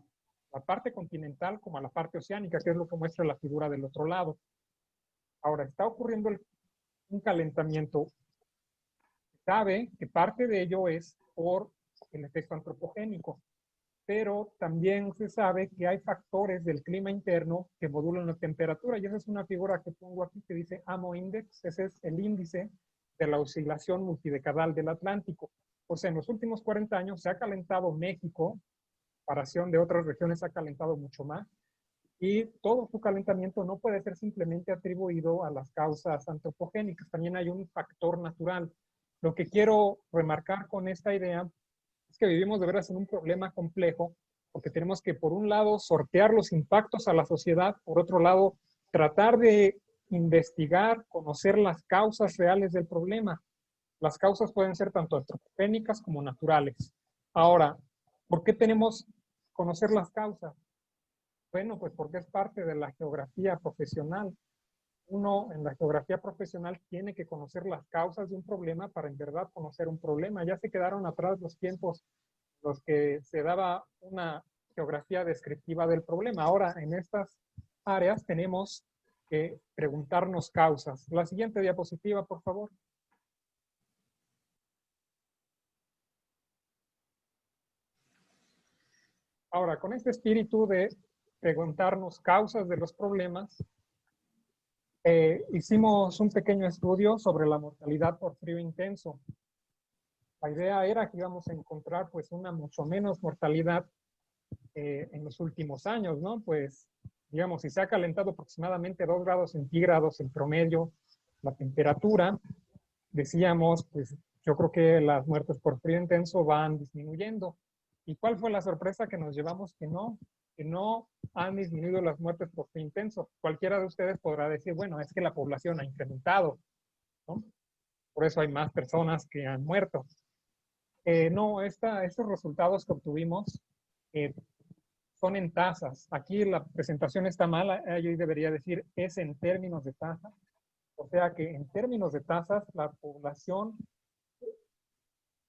la parte continental como a la parte oceánica, que es lo que muestra la figura del otro lado. Ahora, está ocurriendo un calentamiento. Sabe que parte de ello es por el efecto antropogénico, pero también se sabe que hay factores del clima interno que modulan la temperatura, y esa es una figura que pongo aquí que dice AMO Index. Ese es el índice de la oscilación multidecadal del Atlántico. O sea, en los últimos 40 años se ha calentado México, en comparación de otras regiones se ha calentado mucho más, y todo su calentamiento no puede ser simplemente atribuido a las causas antropogénicas, también hay un factor natural. Lo que quiero remarcar con esta idea es que vivimos de veras en un problema complejo, porque tenemos que, por un lado, sortear los impactos a la sociedad, por otro lado, tratar de investigar, conocer las causas reales del problema. Las causas pueden ser tanto antropogénicas como naturales. Ahora, ¿por qué tenemos que conocer las causas? Bueno, pues porque es parte de la geografía profesional. Uno en la geografía profesional tiene que conocer las causas de un problema para en verdad conocer un problema. Ya se quedaron atrás los tiempos en los que se daba una geografía descriptiva del problema. Ahora, en estas áreas tenemos que preguntarnos causas. La siguiente diapositiva, por favor. Ahora, con este espíritu de preguntarnos causas de los problemas, hicimos un pequeño estudio sobre la mortalidad por frío intenso. La idea era que íbamos a encontrar pues una mucho menos mortalidad en los últimos años, ¿no? Pues, digamos, si se ha calentado aproximadamente 2 grados centígrados en promedio la temperatura, decíamos, pues yo creo que las muertes por frío intenso van disminuyendo. ¿Y cuál fue la sorpresa que nos llevamos? Que no han disminuido las muertes por frío intenso. Cualquiera de ustedes podrá decir, bueno, es que la población ha incrementado, ¿no? Por eso hay más personas que han muerto. No, estos resultados que obtuvimos son en tasas. Aquí la presentación está mala, yo debería decir es en términos de tasas. O sea que en términos de tasas, la población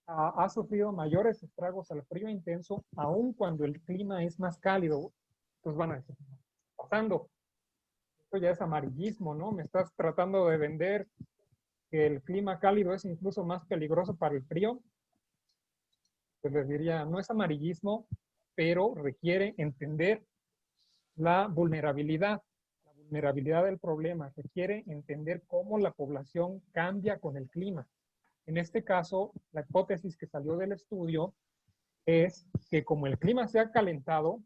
ha sufrido mayores estragos al frío intenso, aun cuando el clima es más cálido. Entonces van a decir, ¿qué está pasando? Esto ya es amarillismo, ¿no? Me estás tratando de vender que el clima cálido es incluso más peligroso para el frío. Pues les diría, no es amarillismo, pero requiere entender la vulnerabilidad del problema, requiere entender cómo la población cambia con el clima. En este caso, la hipótesis que salió del estudio es que como el clima se ha calentado,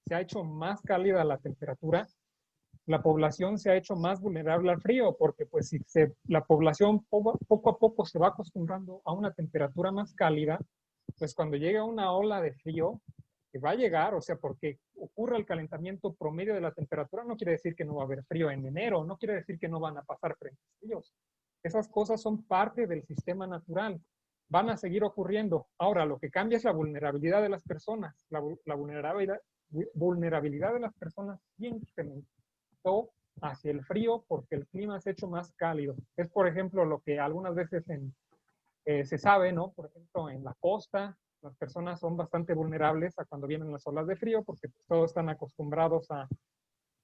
se ha hecho más cálida la temperatura, la población se ha hecho más vulnerable al frío, porque pues si la población poco a poco se va acostumbrando a una temperatura más cálida, pues cuando llega una ola de frío, que va a llegar, o sea, porque ocurre el calentamiento promedio de la temperatura, no quiere decir que no va a haber frío en enero, no quiere decir que no van a pasar frentes fríos. Esas cosas son parte del sistema natural, van a seguir ocurriendo. Ahora, lo que cambia es la vulnerabilidad de las personas. La vulnerabilidad de las personas incrementó hacia el frío porque el clima se ha hecho más cálido. Es, por ejemplo, lo que algunas veces se sabe, ¿no? Por ejemplo, en la costa, las personas son bastante vulnerables a cuando vienen las olas de frío porque todos están acostumbrados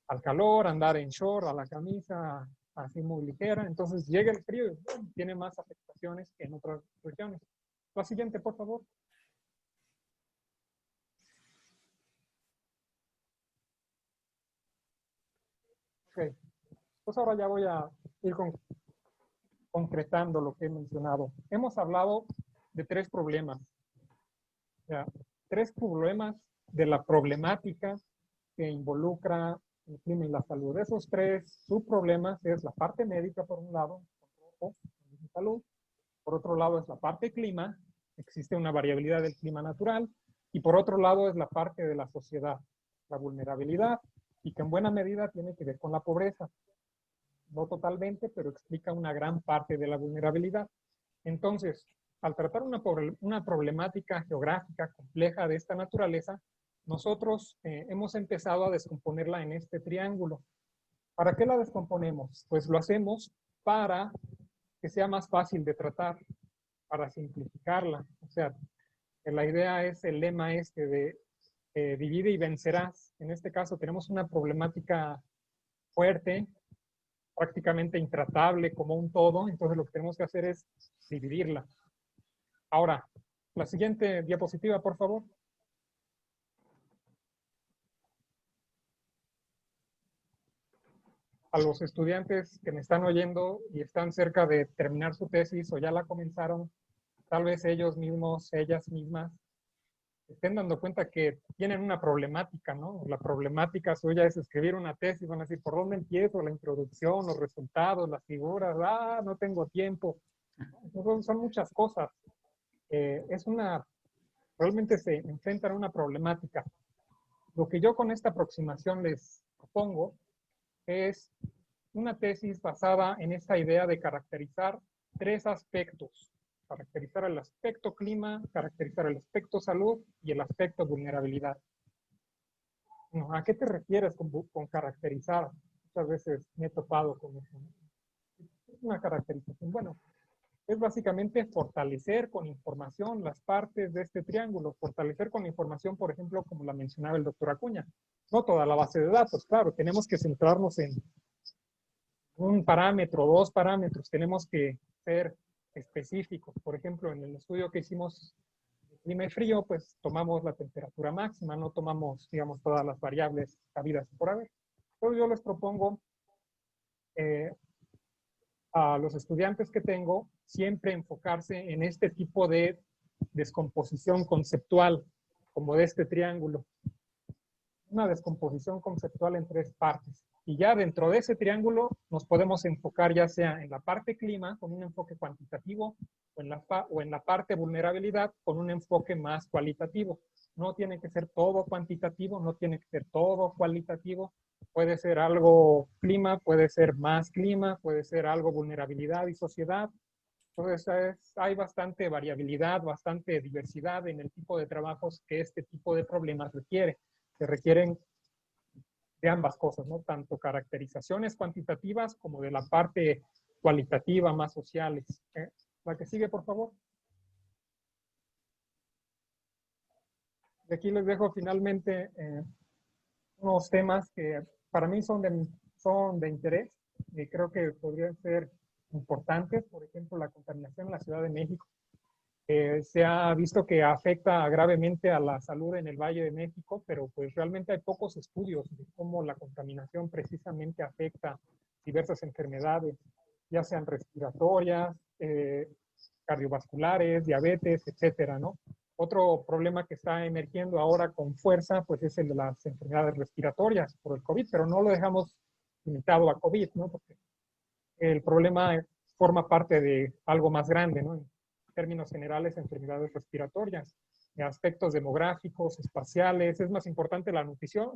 al calor, a andar en short, a la camisa así muy ligera. Entonces llega el frío y tiene más afectaciones que en otras regiones. La siguiente, por favor. Ok. Pues ahora ya voy a ir concretando lo que he mencionado. Hemos hablado de 3 problemas. O sea, 3 problemas de la problemática que involucra el clima y la salud. De esos 3 subproblemas es la parte médica, por un lado, salud. Por otro lado es la parte clima, existe una variabilidad del clima natural. Y por otro lado es la parte de la sociedad, la vulnerabilidad, y que en buena medida tiene que ver con la pobreza. No totalmente, pero explica una gran parte de la vulnerabilidad. Entonces, al tratar una problemática geográfica compleja de esta naturaleza, nosotros hemos empezado a descomponerla en este triángulo. ¿Para qué la descomponemos? Pues lo hacemos para que sea más fácil de tratar, para simplificarla. O sea, la idea es el lema este de divide y vencerás. En este caso tenemos una problemática fuerte, prácticamente intratable como un todo, entonces lo que tenemos que hacer es dividirla. Ahora, la siguiente diapositiva, por favor. A los estudiantes que me están oyendo y están cerca de terminar su tesis o ya la comenzaron, tal vez ellos mismos, ellas mismas, estén dando cuenta que tienen una problemática, ¿no? La problemática suya es escribir una tesis, van a decir, ¿por dónde empiezo? La introducción, los resultados, las figuras, no tengo tiempo. Entonces, son muchas cosas. Realmente se enfrentan a una problemática. Lo que yo con esta aproximación les propongo es una tesis basada en esta idea de caracterizar 3 aspectos. Caracterizar el aspecto clima, caracterizar el aspecto salud y el aspecto vulnerabilidad. ¿A qué te refieres con caracterizar? Muchas veces me he topado con eso. Es una caracterización. Bueno, es básicamente fortalecer con información las partes de este triángulo. Fortalecer con información, por ejemplo, como la mencionaba el doctor Acuña. No toda la base de datos, claro, tenemos que centrarnos en un parámetro, 2 parámetros, tenemos que ser específicos. Por ejemplo, en el estudio que hicimos de clima y frío, pues tomamos la temperatura máxima, no tomamos, digamos, todas las variables habidas por haber. Entonces yo les propongo a los estudiantes que tengo siempre enfocarse en este tipo de descomposición conceptual, como de este triángulo. Una descomposición conceptual en 3 partes. Y ya dentro de ese triángulo nos podemos enfocar ya sea en la parte clima con un enfoque cuantitativo o en la parte vulnerabilidad con un enfoque más cualitativo. No tiene que ser todo cuantitativo, no tiene que ser todo cualitativo. Puede ser algo clima, puede ser más clima, puede ser algo vulnerabilidad y sociedad. Entonces hay bastante variabilidad, bastante diversidad en el tipo de trabajos que este tipo de problemas requiere. Se requieren de ambas cosas, ¿no? Tanto caracterizaciones cuantitativas como de la parte cualitativa más sociales. La que sigue, por favor. De aquí les dejo finalmente unos temas que para mí son de interés y creo que podrían ser importantes. Por ejemplo, la contaminación en la Ciudad de México. Se ha visto que afecta gravemente a la salud en el Valle de México, pero pues realmente hay pocos estudios de cómo la contaminación precisamente afecta diversas enfermedades, ya sean respiratorias, cardiovasculares, diabetes, etcétera, ¿no? Otro problema que está emergiendo ahora con fuerza, pues es el de las enfermedades respiratorias por el COVID, pero no lo dejamos limitado a COVID, ¿no? Porque el problema forma parte de algo más grande, ¿no? En términos generales, enfermedades respiratorias, aspectos demográficos, espaciales. Es más importante la nutrición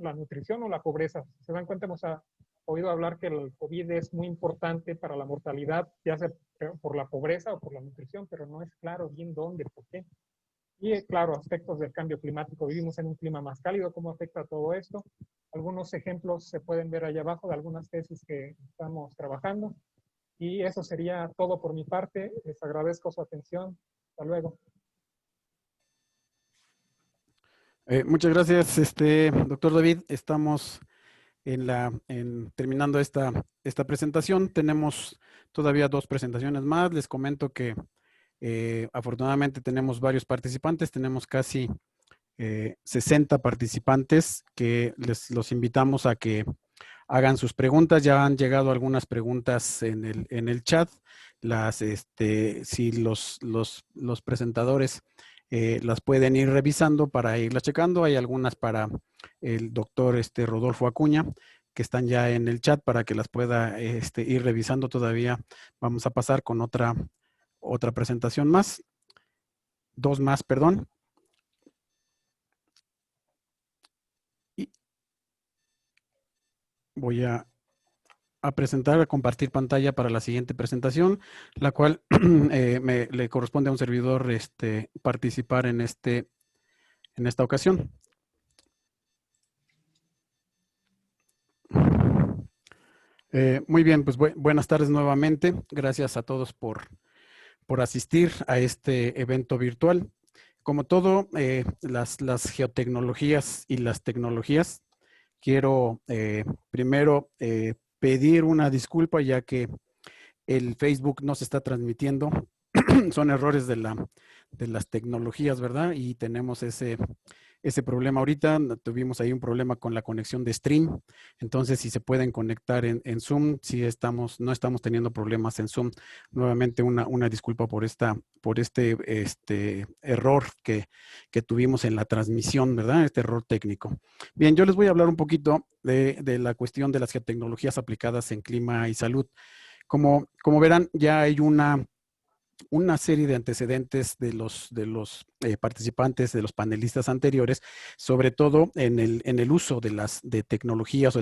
o la pobreza. Si se dan cuenta, hemos oído hablar que el COVID es muy importante para la mortalidad, ya sea por la pobreza o por la nutrición, pero no es claro bien dónde, por qué. Y claro, aspectos del cambio climático. Vivimos en un clima más cálido, ¿cómo afecta todo esto? Algunos ejemplos se pueden ver allá abajo de algunas tesis que estamos trabajando. Y eso sería todo por mi parte. Les agradezco su atención. Hasta luego. Muchas gracias, doctor David. Estamos terminando esta presentación. Tenemos todavía 2 presentaciones más. Les comento que afortunadamente tenemos varios participantes. Tenemos casi 60 participantes que los invitamos a que hagan sus preguntas. Ya han llegado algunas preguntas en el chat. Si los presentadores las pueden ir revisando para irlas checando. Hay algunas para el doctor Rodolfo Acuña que están ya en el chat para que las pueda ir revisando. Todavía vamos a pasar con otra presentación más. 2 más, perdón. Y voy a a presentar, a compartir pantalla para la siguiente presentación, la cual le corresponde a un servidor participar en esta ocasión. Muy bien, pues buenas tardes nuevamente. Gracias a todos por asistir a este evento virtual. Como todo, las geotecnologías y las tecnologías, quiero primero pedir una disculpa, ya que el Facebook no se está transmitiendo. Son errores de las tecnologías, ¿verdad? Y tenemos ese problema ahorita. Tuvimos ahí un problema con la conexión de stream. Entonces, si se pueden conectar en Zoom, si no estamos teniendo problemas en Zoom. Nuevamente una disculpa por este error que tuvimos en la transmisión, ¿verdad? Este error técnico. Bien, yo les voy a hablar un poquito de la cuestión de las geotecnologías aplicadas en clima y salud. Como verán, ya hay una serie de antecedentes de los participantes, de los panelistas anteriores, sobre todo en el uso de tecnologías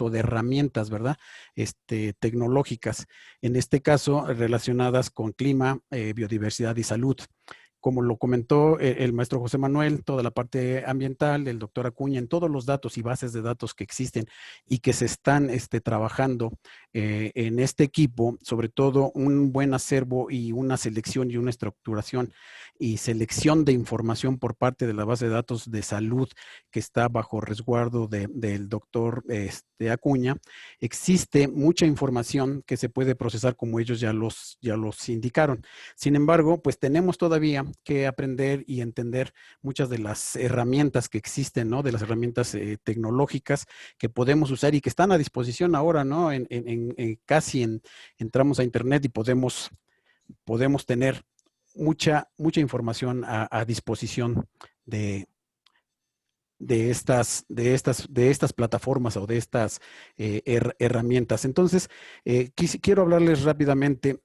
o de herramientas, ¿verdad? Tecnológicas, en este caso relacionadas con clima, biodiversidad y salud. Como lo comentó el maestro José Manuel, toda la parte ambiental, el doctor Acuña, en todos los datos y bases de datos que existen y que se están trabajando en este equipo, sobre todo un buen acervo y una selección y una estructuración y selección de información por parte de la base de datos de salud que está bajo resguardo del doctor Acuña. Existe mucha información que se puede procesar, como ellos ya los indicaron. Sin embargo, pues tenemos todavía que aprender y entender muchas de las herramientas que existen, ¿no? De las herramientas tecnológicas que podemos usar y que están a disposición ahora, ¿no? Casi entramos a internet y podemos tener mucha información a disposición de estas plataformas o de estas herramientas. Entonces, quiero hablarles rápidamente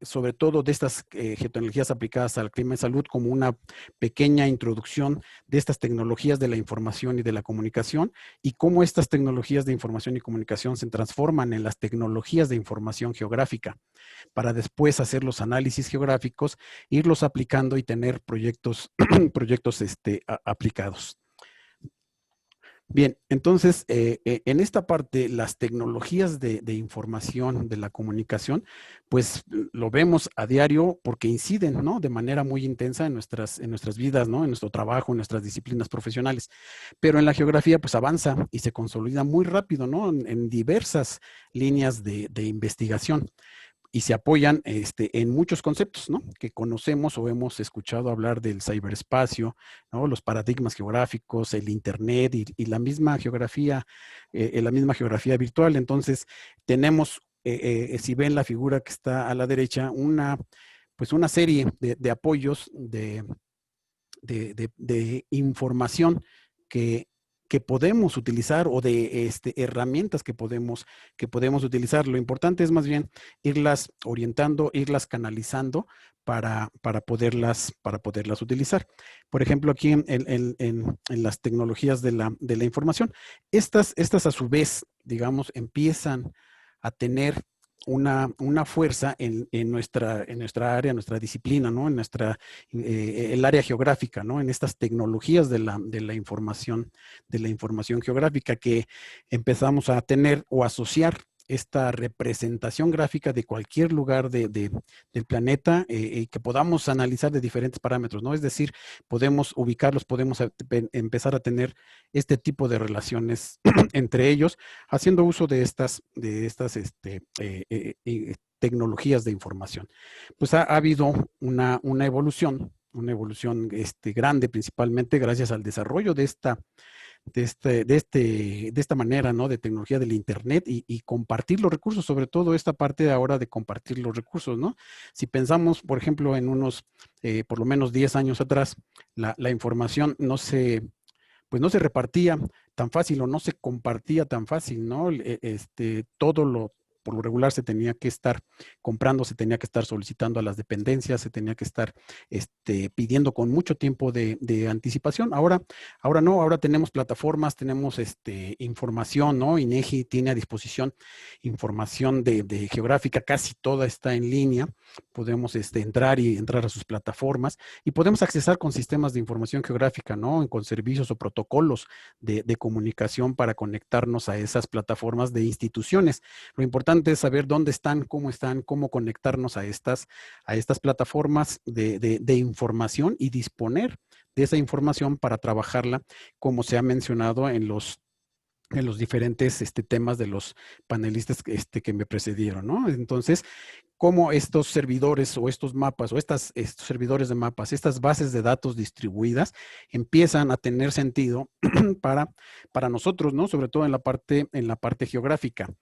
sobre todo de estas geotecnologías aplicadas al clima y salud, como una pequeña introducción de estas tecnologías de la información y de la comunicación, y cómo estas tecnologías de información y comunicación se transforman en las tecnologías de información geográfica, para después hacer los análisis geográficos, irlos aplicando y tener proyectos aplicados. Bien, entonces, en esta parte, las tecnologías de información, de la comunicación, pues lo vemos a diario porque inciden, ¿no? De manera muy intensa en nuestras vidas, ¿no? En nuestro trabajo, en nuestras disciplinas profesionales. Pero en la geografía, pues avanza y se consolida muy rápido, ¿no? En diversas líneas de investigación. Y se apoyan en muchos conceptos, ¿no? Que conocemos o hemos escuchado hablar del ciberespacio, ¿no? Los paradigmas geográficos, el Internet y la misma geografía virtual. Entonces, tenemos, si ven la figura que está a la derecha, una serie de apoyos de información que podemos utilizar, o de herramientas que podemos utilizar. Lo importante es más bien irlas orientando, irlas canalizando para poderlas utilizar. Por ejemplo, aquí en las tecnologías de la información, estas a su vez, digamos, empiezan a tener una fuerza en nuestra área, nuestra disciplina, ¿no? En el área geográfica, ¿no? En estas tecnologías de la información geográfica, que empezamos a tener o asociar esta representación gráfica de cualquier lugar del planeta, que podamos analizar de diferentes parámetros, ¿no? Es decir, podemos ubicarlos, podemos empezar a tener este tipo de relaciones entre ellos, haciendo uso de estas tecnologías de información. Pues ha habido una evolución grande, principalmente gracias al desarrollo de esta manera, ¿no? De tecnología del Internet y compartir los recursos, sobre todo esta parte ahora de compartir los recursos, ¿no? Si pensamos, por ejemplo, en unos, por lo menos 10 años atrás, la información no se repartía tan fácil o no se compartía tan fácil, ¿no? Todo por lo regular se tenía que estar comprando, se tenía que estar solicitando a las dependencias, se tenía que estar pidiendo con mucho tiempo de anticipación. Ahora no, ahora tenemos plataformas, tenemos información, ¿no? INEGI tiene a disposición información de geográfica, casi toda está en línea. Podemos entrar a sus plataformas y podemos accesar con sistemas de información geográfica, ¿no? Con servicios o protocolos de comunicación para conectarnos a esas plataformas de instituciones. Lo importante es saber dónde están, cómo conectarnos a estas plataformas de información y disponer de esa información para trabajarla, como se ha mencionado en los diferentes temas de los panelistas que me precedieron, ¿no? Entonces, cómo estos servidores o estos mapas o estos servidores de mapas, estas bases de datos distribuidas empiezan a tener sentido para nosotros, ¿no? Sobre todo en la parte geográfica.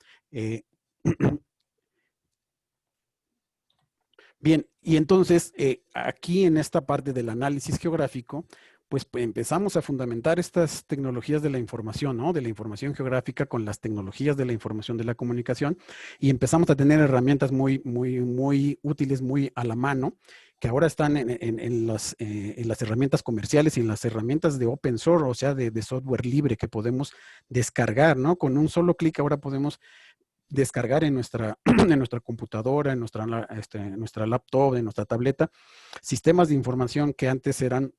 Bien, y entonces aquí en esta parte del análisis geográfico, pues empezamos a fundamentar estas tecnologías de la información, ¿no? De la información geográfica con las tecnologías de la información de la comunicación y empezamos a tener herramientas muy útiles, muy a la mano, que ahora están en las herramientas comerciales y en las herramientas de open source, o sea, de software libre que podemos descargar, ¿no? Con un solo clic ahora podemos descargar en nuestra computadora, en nuestra laptop, en nuestra tableta, sistemas de información que antes eran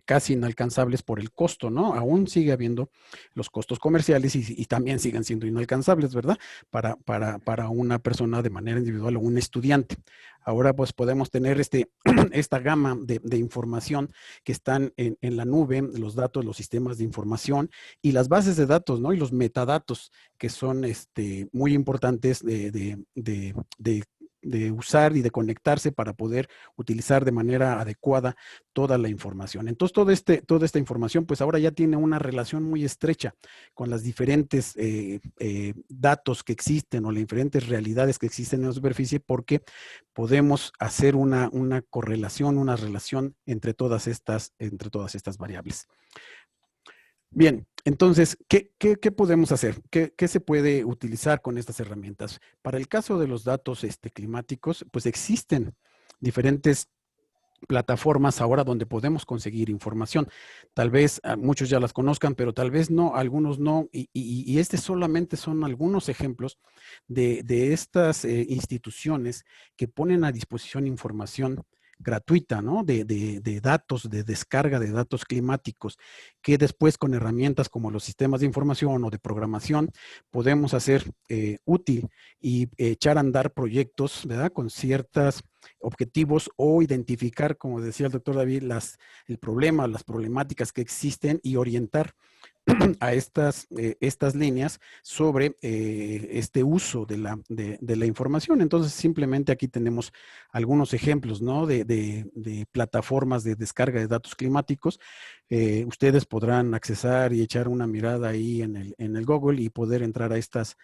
casi inalcanzables por el costo, ¿no? Aún sigue habiendo los costos comerciales y también siguen siendo inalcanzables, ¿verdad? Para una persona de manera individual o un estudiante. Ahora pues podemos tener esta gama de información que están en la nube, los datos, los sistemas de información y las bases de datos, ¿no? Y los metadatos que son muy importantes de usar y de conectarse para poder utilizar de manera adecuada toda la información. Entonces, toda esta información, pues ahora ya tiene una relación muy estrecha con las diferentes datos que existen o las diferentes realidades que existen en la superficie, porque podemos hacer una correlación, una relación entre todas estas variables. Bien, entonces, ¿qué podemos hacer? ¿Qué se puede utilizar con estas herramientas? Para el caso de los datos climáticos, pues existen diferentes plataformas ahora donde podemos conseguir información. Tal vez muchos ya las conozcan, pero tal vez no, algunos no. Y solamente son algunos ejemplos de estas instituciones que ponen a disposición información gratuita, ¿no? De datos, de descarga de datos climáticos, que después con herramientas como los sistemas de información o de programación podemos hacer útil y echar a andar proyectos, ¿verdad? Con ciertos objetivos o identificar, como decía el doctor David, el problema, las problemáticas que existen y orientar a estas líneas sobre este uso de la información. Entonces, simplemente aquí tenemos algunos ejemplos, ¿no? de plataformas de descarga de datos climáticos. Ustedes podrán accesar y echar una mirada ahí en el Google y poder entrar a estas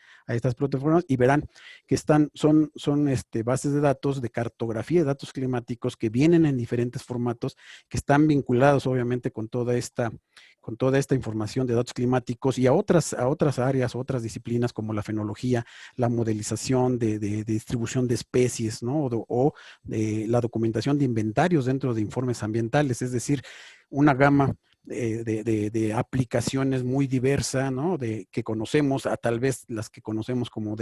plataformas y verán que son bases de datos de cartografía de datos climáticos que vienen en diferentes formatos, que están vinculados obviamente con toda esta información de datos climáticos y a otras áreas, otras disciplinas como la fenología, la modelización de distribución de especies, ¿no? o la documentación de inventarios dentro de informes ambientales, es decir, una gama de aplicaciones muy diversa, ¿no? Que conocemos, a tal vez las que conocemos como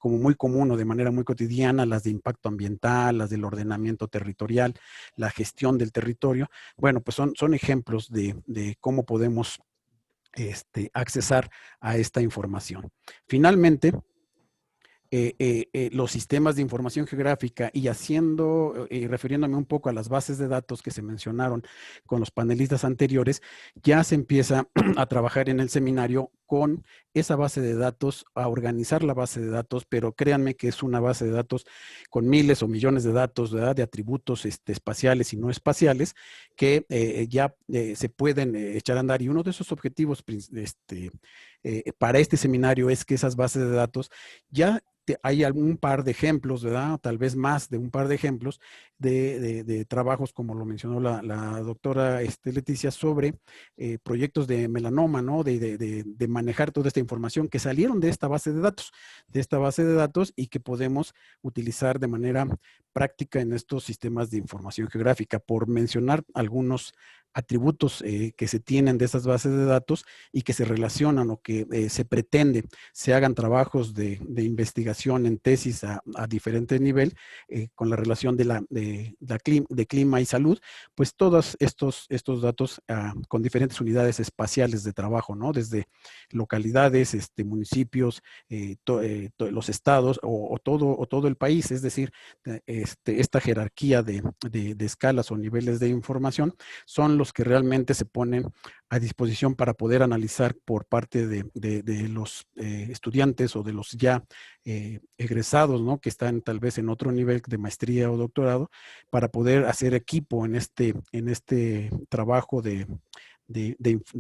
muy común o de manera muy cotidiana, las de impacto ambiental, las del ordenamiento territorial, la gestión del territorio. Bueno, pues son ejemplos de cómo podemos accesar a esta información. Finalmente, los sistemas de información geográfica y refiriéndome un poco a las bases de datos que se mencionaron con los panelistas anteriores, ya se empieza a trabajar en el seminario con esa base de datos, a organizar la base de datos, pero créanme que es una base de datos con miles o millones de datos, ¿verdad? De atributos espaciales y no espaciales que ya se pueden echar a andar. Y uno de esos objetivos para este seminario es que esas bases de datos ya hay algún par de ejemplos, ¿verdad? Tal vez más de un par de ejemplos de trabajos, como lo mencionó la doctora Leticia, sobre proyectos de melanoma, ¿no? De manejar toda esta información que salieron de esta base de datos y que podemos utilizar de manera práctica en estos sistemas de información geográfica, por mencionar algunos atributos que se tienen de esas bases de datos y que se relacionan o que se pretende se hagan trabajos de investigación en tesis a diferente nivel con la relación de clima y salud, pues todos estos datos con diferentes unidades espaciales de trabajo, ¿no? Desde localidades, municipios, los estados o todo el país, es decir, esta jerarquía de escalas o niveles de información son los que realmente se ponen a disposición para poder analizar por parte de los estudiantes o de los ya egresados, ¿no? Que están tal vez en otro nivel de maestría o doctorado, para poder hacer equipo en este trabajo de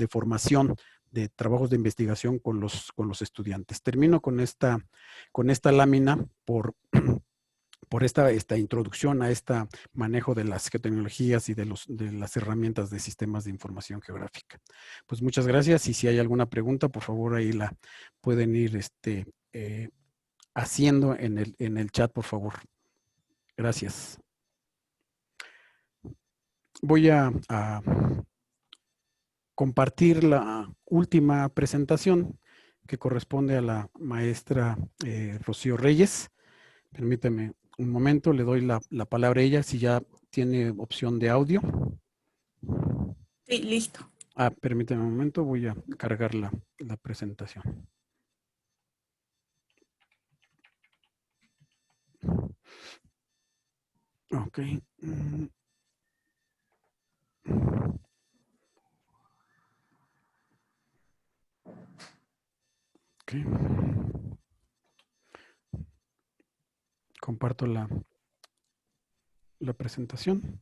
formación, de trabajos de investigación con los estudiantes. Termino con esta lámina por esta introducción a este manejo de las geotecnologías y de las herramientas de sistemas de información geográfica. Pues muchas gracias, y si hay alguna pregunta, por favor, ahí la pueden ir haciendo en el chat, por favor. Gracias. Voy a compartir la última presentación que corresponde a la maestra Rocío Reyes. Permítame un momento, le doy la palabra a ella, si ya tiene opción de audio. Sí, listo. Permítame un momento, voy a cargar la presentación. Ok. Ok. Comparto la presentación.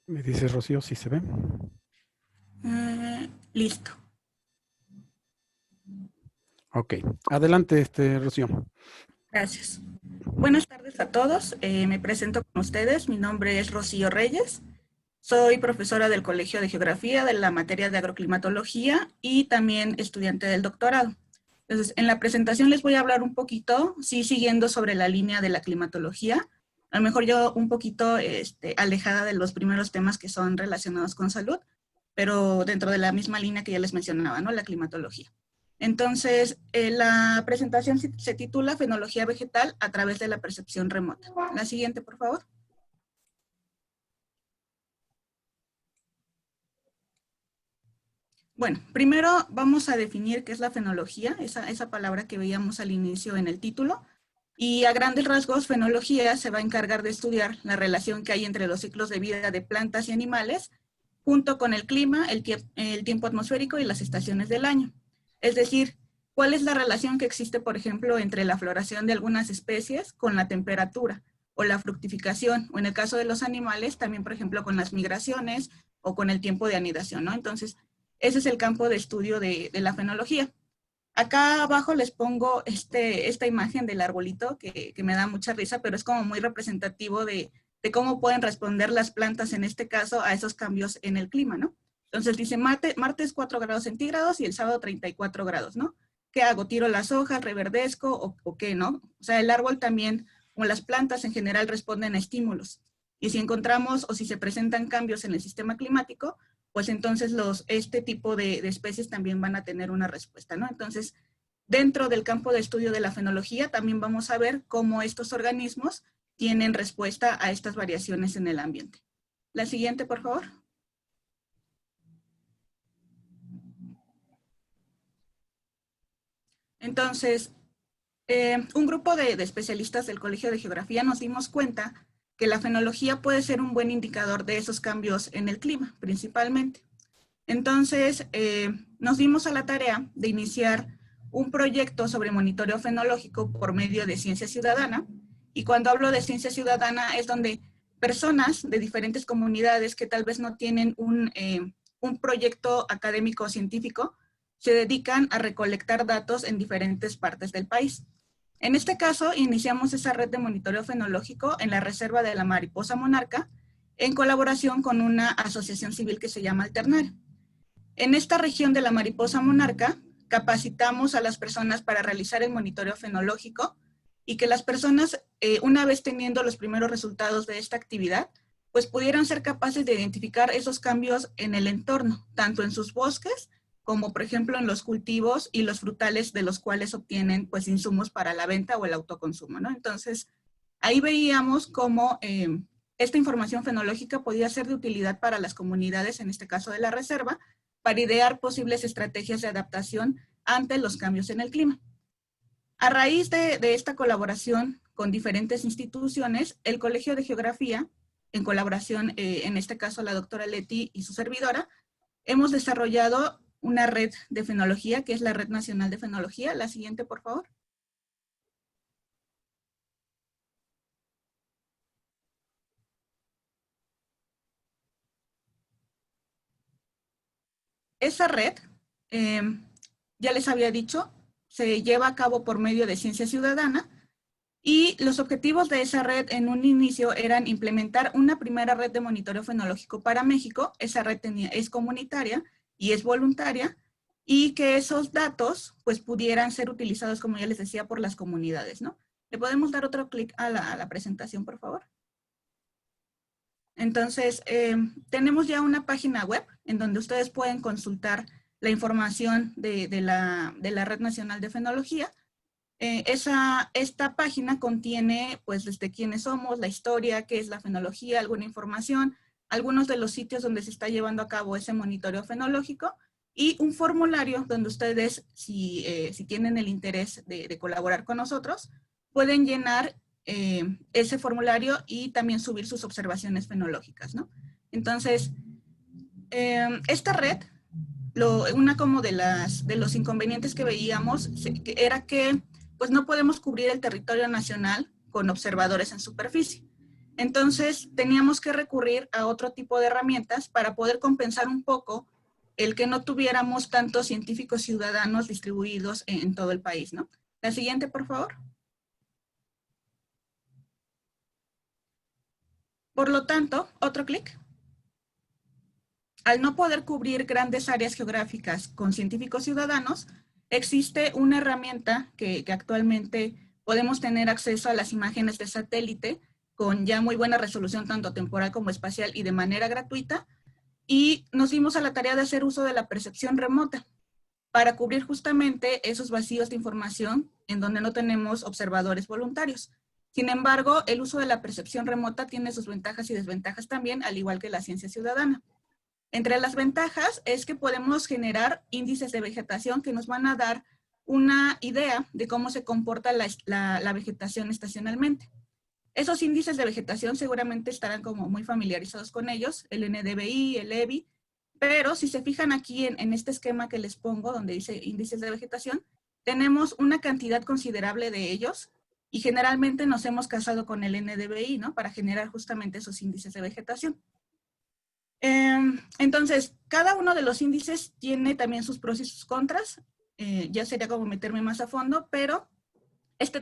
Me dice Rocío si se ve. Listo. Ok. Adelante, Rocío. Gracias. Buenas tardes a todos. Me presento con ustedes. Mi nombre es Rocío Reyes. Soy profesora del Colegio de Geografía de la materia de agroclimatología y también estudiante del doctorado. Entonces, en la presentación les voy a hablar un poquito, sí, siguiendo sobre la línea de la climatología. A lo mejor yo un poquito alejada de los primeros temas que son relacionados con salud, pero dentro de la misma línea que ya les mencionaba, ¿no? La climatología. Entonces, la presentación se titula Fenología vegetal a través de la percepción remota. La siguiente, por favor. Bueno, primero vamos a definir qué es la fenología, esa palabra que veíamos al inicio en el título. Y a grandes rasgos, fenología se va a encargar de estudiar la relación que hay entre los ciclos de vida de plantas y animales, junto con el clima, el tiempo atmosférico y las estaciones del año. Es decir, ¿cuál es la relación que existe, por ejemplo, entre la floración de algunas especies con la temperatura o la fructificación? O en el caso de los animales, también, por ejemplo, con las migraciones o con el tiempo de anidación, ¿no? Entonces, ese es el campo de estudio de la fenología. Acá abajo les pongo esta imagen del arbolito que me da mucha risa, pero es como muy representativo de cómo pueden responder las plantas, en este caso, a esos cambios en el clima, ¿no? Entonces dice, martes 4 grados centígrados y el sábado 34 grados, ¿no? ¿Qué hago? ¿Tiro las hojas, reverdezco o qué, no? O sea, el árbol también, o las plantas en general, responden a estímulos. Y si encontramos o si se presentan cambios en el sistema climático, pues entonces este tipo de especies también van a tener una respuesta, ¿no? Entonces, dentro del campo de estudio de la fenología, también vamos a ver cómo estos organismos tienen respuesta a estas variaciones en el ambiente. La siguiente, por favor. Entonces, un grupo de especialistas del Colegio de Geografía nos dimos cuenta que la fenología puede ser un buen indicador de esos cambios en el clima, principalmente. Entonces, nos dimos a la tarea de iniciar un proyecto sobre monitoreo fenológico por medio de ciencia ciudadana. Y cuando hablo de ciencia ciudadana es donde personas de diferentes comunidades que tal vez no tienen un proyecto académico o científico se dedican a recolectar datos en diferentes partes del país. En este caso, iniciamos esa red de monitoreo fenológico en la Reserva de la Mariposa Monarca, en colaboración con una asociación civil que se llama Alternar. En esta región de la Mariposa Monarca, capacitamos a las personas para realizar el monitoreo fenológico y que las personas, una vez teniendo los primeros resultados de esta actividad, pues pudieran ser capaces de identificar esos cambios en el entorno, tanto en sus bosques, como por ejemplo en los cultivos y los frutales de los cuales obtienen pues insumos para la venta o el autoconsumo, ¿no? Entonces, ahí veíamos cómo esta información fenológica podía ser de utilidad para las comunidades, en este caso de la reserva, para idear posibles estrategias de adaptación ante los cambios en el clima. A raíz de esta colaboración con diferentes instituciones, el Colegio de Geografía, en colaboración, en este caso la doctora Leti y su servidora, hemos desarrollado una red de fenología, que es la Red Nacional de Fenología. La siguiente, por favor. Esa red, ya les había dicho, se lleva a cabo por medio de Ciencia Ciudadana, y los objetivos de esa red en un inicio eran implementar una primera red de monitoreo fenológico para México. Esa red es comunitaria y es voluntaria, y que esos datos pues pudieran ser utilizados, como ya les decía, por las comunidades, ¿no? ¿Le podemos dar otro clic a la presentación, por favor? Entonces, tenemos ya una página web en donde ustedes pueden consultar la información de la Red Nacional de Fenología. Esta página contiene, pues, desde quiénes somos, la historia, qué es la fenología, alguna información, algunos de los sitios donde se está llevando a cabo ese monitoreo fenológico, y un formulario donde ustedes, si tienen el interés de colaborar con nosotros, pueden llenar ese formulario y también subir sus observaciones fenológicas, ¿no? Entonces, esta red, una como de los inconvenientes que veíamos era que pues no podemos cubrir el territorio nacional con observadores en superficie. Entonces, teníamos que recurrir a otro tipo de herramientas para poder compensar un poco el que no tuviéramos tantos científicos ciudadanos distribuidos en todo el país, ¿no? La siguiente, por favor. Por lo tanto, otro clic. Al no poder cubrir grandes áreas geográficas con científicos ciudadanos, existe una herramienta que actualmente podemos tener acceso a las imágenes de satélite con ya muy buena resolución, tanto temporal como espacial, y de manera gratuita, y nos dimos a la tarea de hacer uso de la percepción remota para cubrir justamente esos vacíos de información en donde no tenemos observadores voluntarios. Sin embargo, el uso de la percepción remota tiene sus ventajas y desventajas también, al igual que la ciencia ciudadana. Entre las ventajas es que podemos generar índices de vegetación que nos van a dar una idea de cómo se comporta la vegetación estacionalmente. Esos índices de vegetación seguramente estarán como muy familiarizados con ellos, el NDVI, el EBI, pero si se fijan aquí en este esquema que les pongo, donde dice índices de vegetación, tenemos una cantidad considerable de ellos, y generalmente nos hemos casado con el NDVI, ¿no? Para generar justamente esos índices de vegetación. Entonces, cada uno de los índices tiene también sus pros y sus contras. Ya sería como meterme más a fondo, pero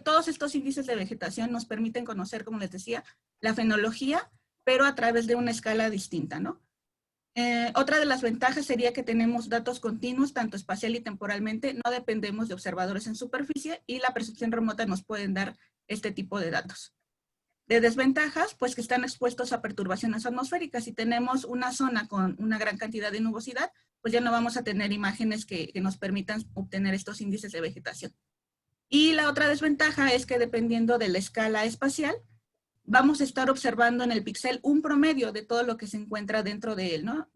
todos estos índices de vegetación nos permiten conocer, como les decía, la fenología, pero a través de una escala distinta, ¿no? Otra de las ventajas sería que tenemos datos continuos, tanto espacial y temporalmente, no dependemos de observadores en superficie, y la percepción remota nos pueden dar este tipo de datos. De desventajas, pues que están expuestos a perturbaciones atmosféricas. Si tenemos una zona con una gran cantidad de nubosidad, pues ya no vamos a tener imágenes que nos permitan obtener estos índices de vegetación. Y la otra desventaja es que dependiendo de la escala espacial, vamos a estar observando en el píxel un promedio de todo lo que se encuentra dentro de él, ¿no?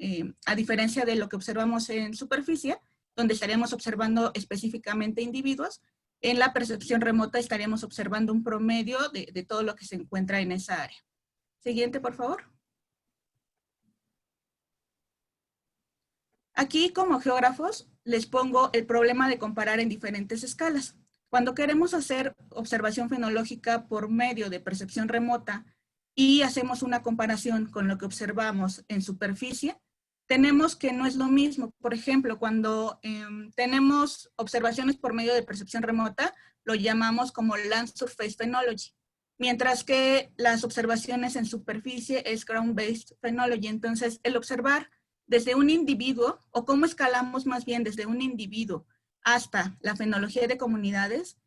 A diferencia de lo que observamos en superficie, donde estaríamos observando específicamente individuos, en la percepción remota estaríamos observando un promedio de todo lo que se encuentra en esa área. Siguiente, por favor. Aquí, como geógrafos, les pongo el problema de comparar en diferentes escalas. Cuando queremos hacer observación fenológica por medio de percepción remota y hacemos una comparación con lo que observamos en superficie, tenemos que no es lo mismo. Por ejemplo, cuando tenemos observaciones por medio de percepción remota, lo llamamos como Land Surface Phenology, mientras que las observaciones en superficie es Ground-Based Phenology. Entonces, el observar desde un individuo, o cómo escalamos más bien desde un individuo hasta la fenología de comunidades,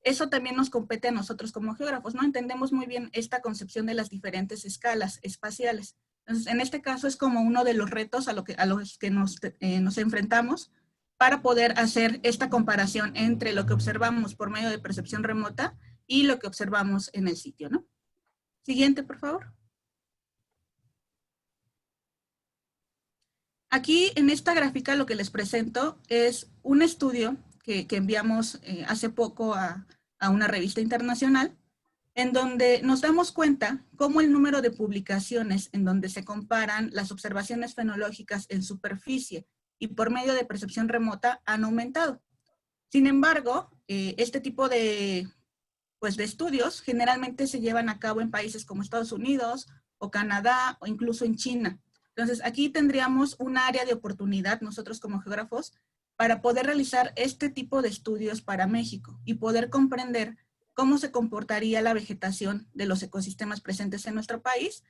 eso también nos compete a nosotros como geógrafos, ¿no? Entendemos muy bien esta concepción de las diferentes escalas espaciales. Entonces, en este caso es como uno de los retos a los que nos enfrentamos para poder hacer esta comparación entre lo que observamos por medio de percepción remota y lo que observamos en el sitio, ¿no? Siguiente, por favor. Aquí en esta gráfica lo que les presento es un estudio que enviamos hace poco a una revista internacional, en donde nos damos cuenta cómo el número de publicaciones en donde se comparan las observaciones fenológicas en superficie y por medio de percepción remota han aumentado. Sin embargo, este tipo de estudios generalmente se llevan a cabo en países como Estados Unidos o Canadá o incluso en China. Entonces, aquí tendríamos un área de oportunidad nosotros como geógrafos para poder realizar este tipo de estudios para México y poder comprender cómo se comportaría la vegetación de los ecosistemas presentes en nuestro país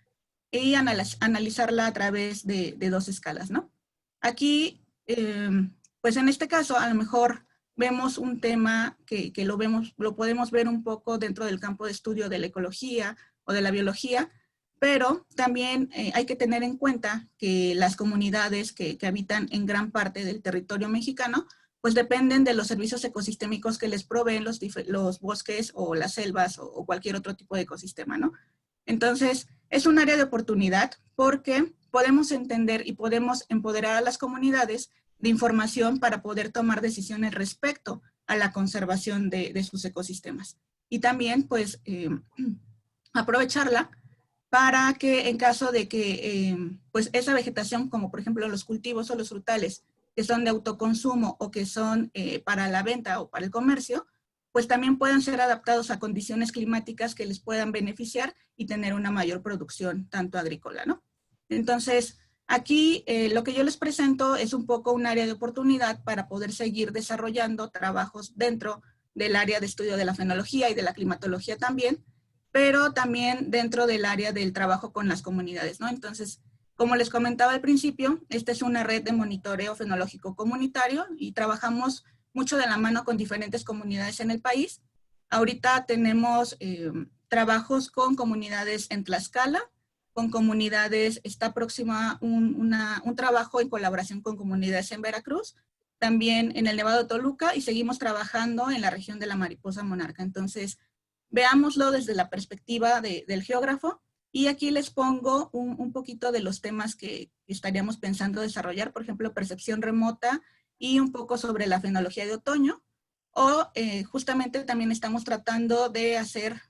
y analizarla a través de dos escalas, ¿no? Aquí, pues en este caso, a lo mejor vemos un tema que lo podemos ver un poco dentro del campo de estudio de la ecología o de la biología, pero también hay que tener en cuenta que las comunidades que habitan en gran parte del territorio mexicano, pues dependen de los servicios ecosistémicos que les proveen los bosques o las selvas o cualquier otro tipo de ecosistema, ¿no? Entonces, es un área de oportunidad porque podemos entender y podemos empoderar a las comunidades de información para poder tomar decisiones respecto a la conservación de sus ecosistemas. Y también, pues, aprovecharla para que en caso de que pues esa vegetación, como por ejemplo los cultivos o los frutales, que son de autoconsumo o que son para la venta o para el comercio, pues también puedan ser adaptados a condiciones climáticas que les puedan beneficiar y tener una mayor producción, tanto agrícola, ¿no? Entonces, aquí lo que yo les presento es un poco un área de oportunidad para poder seguir desarrollando trabajos dentro del área de estudio de la fenología y de la climatología también, pero también dentro del área del trabajo con las comunidades, ¿no? Entonces, como les comentaba al principio, esta es una red de monitoreo fenológico comunitario y trabajamos mucho de la mano con diferentes comunidades en el país. Ahorita tenemos trabajos con comunidades en Tlaxcala, con comunidades, está próxima un trabajo en colaboración con comunidades en Veracruz, también en el Nevado de Toluca y seguimos trabajando en la región de la Mariposa Monarca. Entonces, veámoslo desde la perspectiva del geógrafo y aquí les pongo un poquito de los temas que estaríamos pensando desarrollar, por ejemplo, percepción remota y un poco sobre la fenología de otoño, o justamente también estamos tratando de hacer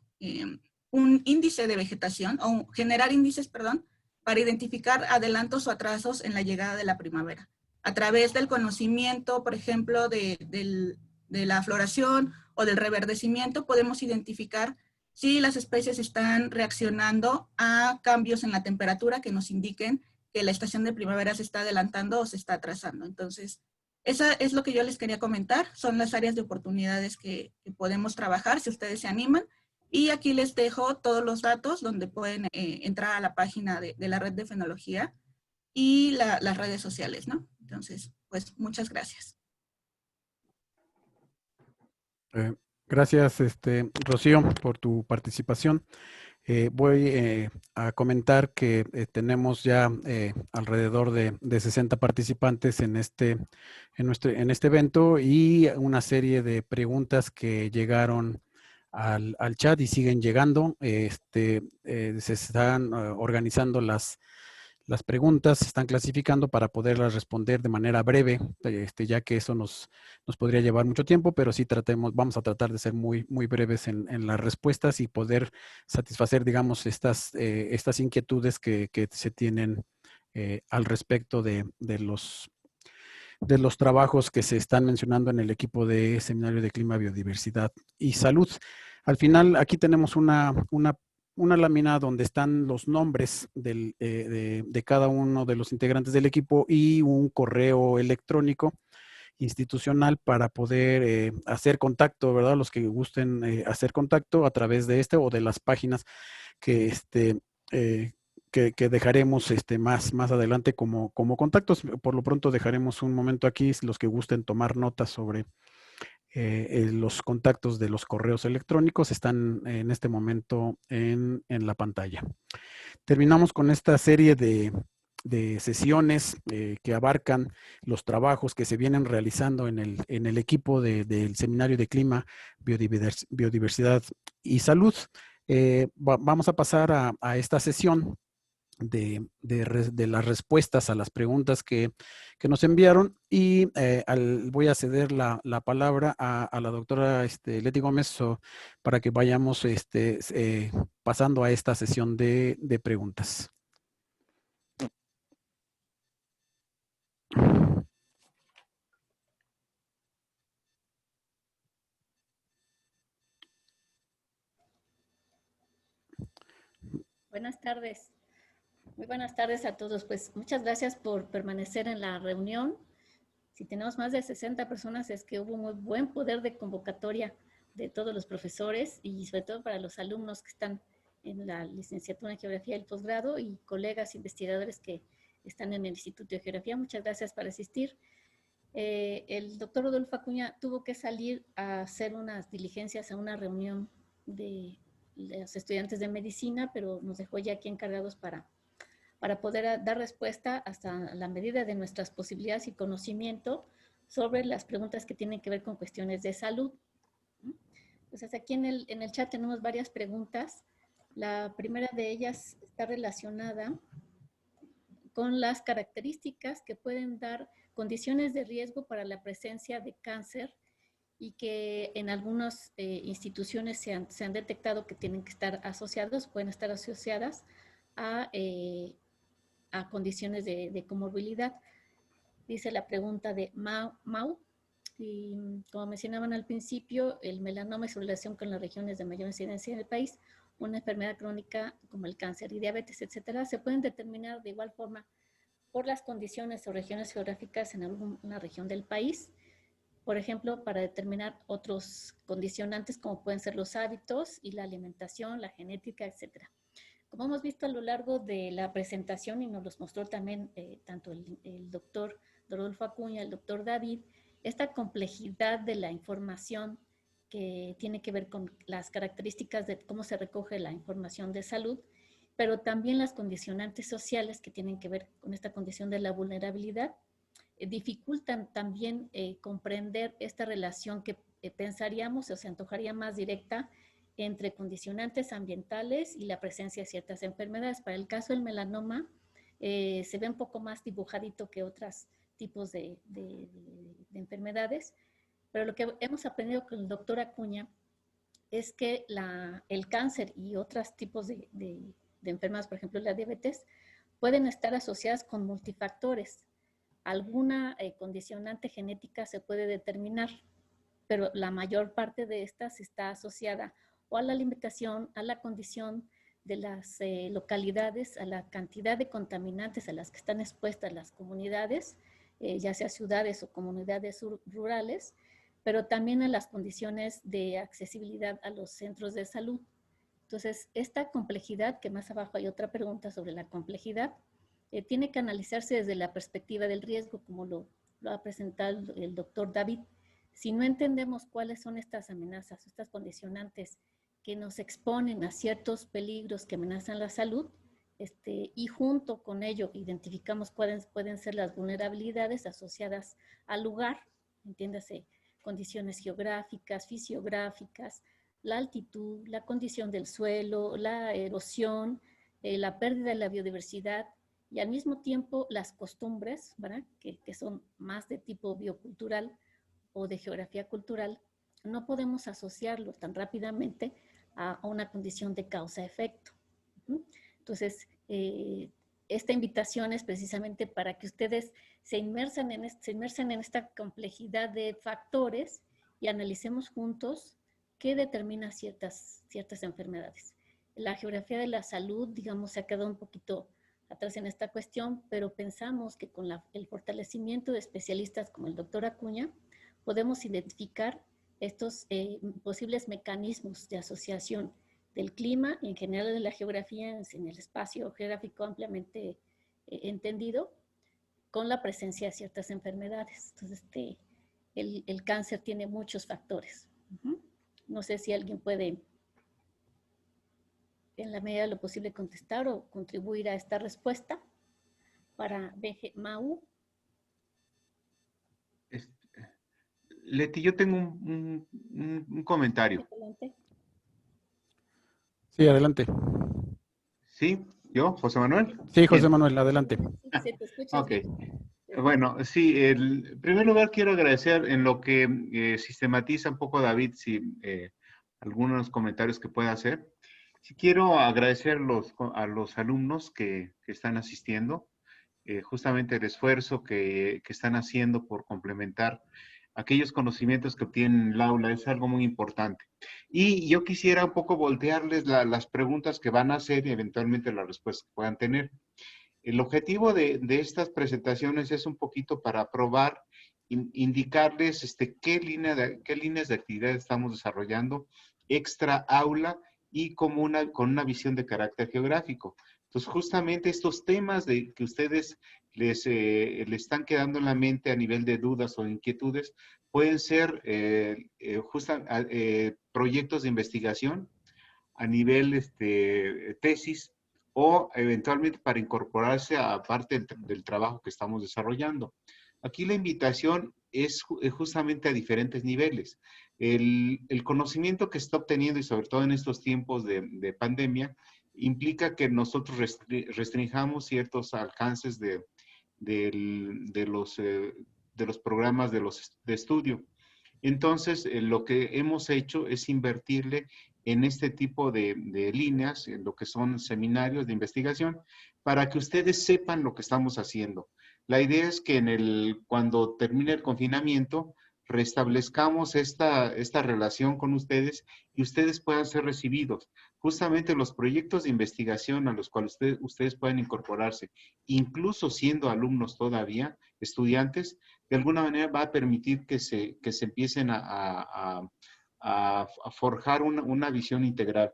un índice de vegetación, o generar índices, perdón, para identificar adelantos o atrasos en la llegada de la primavera, a través del conocimiento, por ejemplo, de la floración o del reverdecimiento, podemos identificar si las especies están reaccionando a cambios en la temperatura que nos indiquen que la estación de primavera se está adelantando o se está atrasando. Entonces, esa es lo que yo les quería comentar, son las áreas de oportunidades que podemos trabajar si ustedes se animan. Y aquí les dejo todos los datos donde pueden entrar a la página de la red de fenología y las redes sociales, ¿no? Entonces, pues muchas gracias. Gracias, Rocío, por tu participación. Voy a comentar que tenemos ya alrededor de 60 participantes en este evento y una serie de preguntas que llegaron al chat y siguen llegando. Se están organizando las preguntas, se están clasificando para poderlas responder de manera breve, ya que eso nos podría llevar mucho tiempo, pero sí vamos a tratar de ser muy breves en las respuestas y poder satisfacer, digamos, estas inquietudes que se tienen al respecto de los trabajos que se están mencionando en el equipo de Seminario de Clima, Biodiversidad y Salud. Al final, aquí tenemos una una lámina donde están los nombres de cada uno de los integrantes del equipo y un correo electrónico institucional para poder hacer contacto, ¿verdad? Los que gusten hacer contacto a través de este o de las páginas que, que dejaremos más adelante como contactos. Por lo pronto dejaremos un momento aquí, los que gusten tomar notas sobre los contactos de los correos electrónicos están en este momento en la pantalla. Terminamos con esta serie de sesiones que abarcan los trabajos que se vienen realizando en el equipo del Seminario de Clima, Biodiversidad y Salud. Vamos a pasar a esta sesión de las respuestas a las preguntas que nos enviaron y voy a ceder la palabra a la doctora Leti Gómez para que vayamos pasando a esta sesión de preguntas. Buenas tardes. Muy buenas tardes a todos. Pues muchas gracias por permanecer en la reunión. Si tenemos más de 60 personas es que hubo muy buen poder de convocatoria de todos los profesores y sobre todo para los alumnos que están en la licenciatura en Geografía y el posgrado y colegas investigadores que están en el Instituto de Geografía. Muchas gracias por asistir. El doctor Rodolfo Acuña tuvo que salir a hacer unas diligencias a una reunión de los estudiantes de medicina, pero nos dejó ya aquí encargados para poder dar respuesta hasta la medida de nuestras posibilidades y conocimiento sobre las preguntas que tienen que ver con cuestiones de salud. Entonces aquí en el chat tenemos varias preguntas. La primera de ellas está relacionada con las características que pueden dar condiciones de riesgo para la presencia de cáncer y que en algunas instituciones se han detectado que tienen que estar asociados, pueden estar asociadas a condiciones de comorbilidad. Dice la pregunta de Mau, y como mencionaban al principio, el melanoma y su relación con las regiones de mayor incidencia en el país, una enfermedad crónica como el cáncer y diabetes, etcétera, se pueden determinar de igual forma por las condiciones o regiones geográficas en alguna región del país. Por ejemplo, para determinar otros condicionantes como pueden ser los hábitos y la alimentación, la genética, etcétera. Como hemos visto a lo largo de la presentación y nos los mostró también tanto el doctor Rodolfo Acuña, el doctor David, esta complejidad de la información que tiene que ver con las características de cómo se recoge la información de salud, pero también las condicionantes sociales que tienen que ver con esta condición de la vulnerabilidad, dificultan también comprender esta relación que pensaríamos o se antojaría más directa entre condicionantes ambientales y la presencia de ciertas enfermedades. Para el caso del melanoma, se ve un poco más dibujadito que otros tipos de enfermedades, pero lo que hemos aprendido con el doctor Acuña es que el cáncer y otros tipos de enfermedades, por ejemplo la diabetes, pueden estar asociadas con multifactores. Alguna condicionante genética se puede determinar, pero la mayor parte de estas está asociada o a la alimentación, a la condición de las localidades, a la cantidad de contaminantes a las que están expuestas las comunidades, ya sea ciudades o comunidades rurales, pero también a las condiciones de accesibilidad a los centros de salud. Entonces, esta complejidad, que más abajo hay otra pregunta sobre la complejidad, tiene que analizarse desde la perspectiva del riesgo, como lo ha presentado el doctor David. Si no entendemos cuáles son estas amenazas, estas condicionantes que nos exponen a ciertos peligros que amenazan la salud, y junto con ello identificamos cuáles pueden ser las vulnerabilidades asociadas al lugar, entiéndase, condiciones geográficas, fisiográficas, la altitud, la condición del suelo, la erosión, la pérdida de la biodiversidad y al mismo tiempo las costumbres, ¿verdad? Que son más de tipo biocultural o de geografía cultural, no podemos asociarlo tan rápidamente a una condición de causa-efecto. Entonces, esta invitación es precisamente para que ustedes se inmersen en esta complejidad de factores y analicemos juntos qué determina ciertas enfermedades. La geografía de la salud, digamos, se ha quedado un poquito atrás en esta cuestión, pero pensamos que con el fortalecimiento de especialistas como el doctor Acuña, podemos identificar estos posibles mecanismos de asociación del clima, en general de la geografía, en el espacio geográfico ampliamente entendido, con la presencia de ciertas enfermedades. Entonces, el cáncer tiene muchos factores. No sé si alguien puede, en la medida de lo posible, contestar o contribuir a esta respuesta para BG-MAU. Leti, yo tengo un comentario. Adelante. Sí, adelante. ¿Sí? ¿Yo? ¿José Manuel? Sí, José Bien. Manuel, adelante. Sí, te escuchas Ok. bien. Bueno, sí, en primer lugar quiero agradecer en lo que sistematiza un poco David, algunos comentarios que pueda hacer. Sí quiero agradecer a los alumnos que están asistiendo, justamente el esfuerzo que están haciendo por complementar aquellos conocimientos que obtienen en el aula, es algo muy importante. Y yo quisiera un poco voltearles las preguntas que van a hacer y eventualmente las respuestas que puedan tener. El objetivo de estas presentaciones es un poquito para probar, indicarles qué líneas de actividad estamos desarrollando extra aula y con una visión de carácter geográfico. Entonces, justamente estos temas que ustedes les están quedando en la mente a nivel de dudas o inquietudes pueden ser proyectos de investigación a nivel tesis o eventualmente para incorporarse a parte del trabajo que estamos desarrollando. Aquí la invitación es justamente a diferentes niveles. El conocimiento que se está obteniendo y sobre todo en estos tiempos de pandemia implica que nosotros restringamos ciertos alcances de los programas de estudio. Entonces, lo que hemos hecho es invertirle en este tipo de líneas, en lo que son seminarios de investigación, para que ustedes sepan lo que estamos haciendo. La idea es que cuando termine el confinamiento, restablezcamos esta relación con ustedes y ustedes puedan ser recibidos. Justamente los proyectos de investigación a los cuales ustedes pueden incorporarse, incluso siendo alumnos todavía, estudiantes, de alguna manera va a permitir que se empiecen a forjar una visión integral.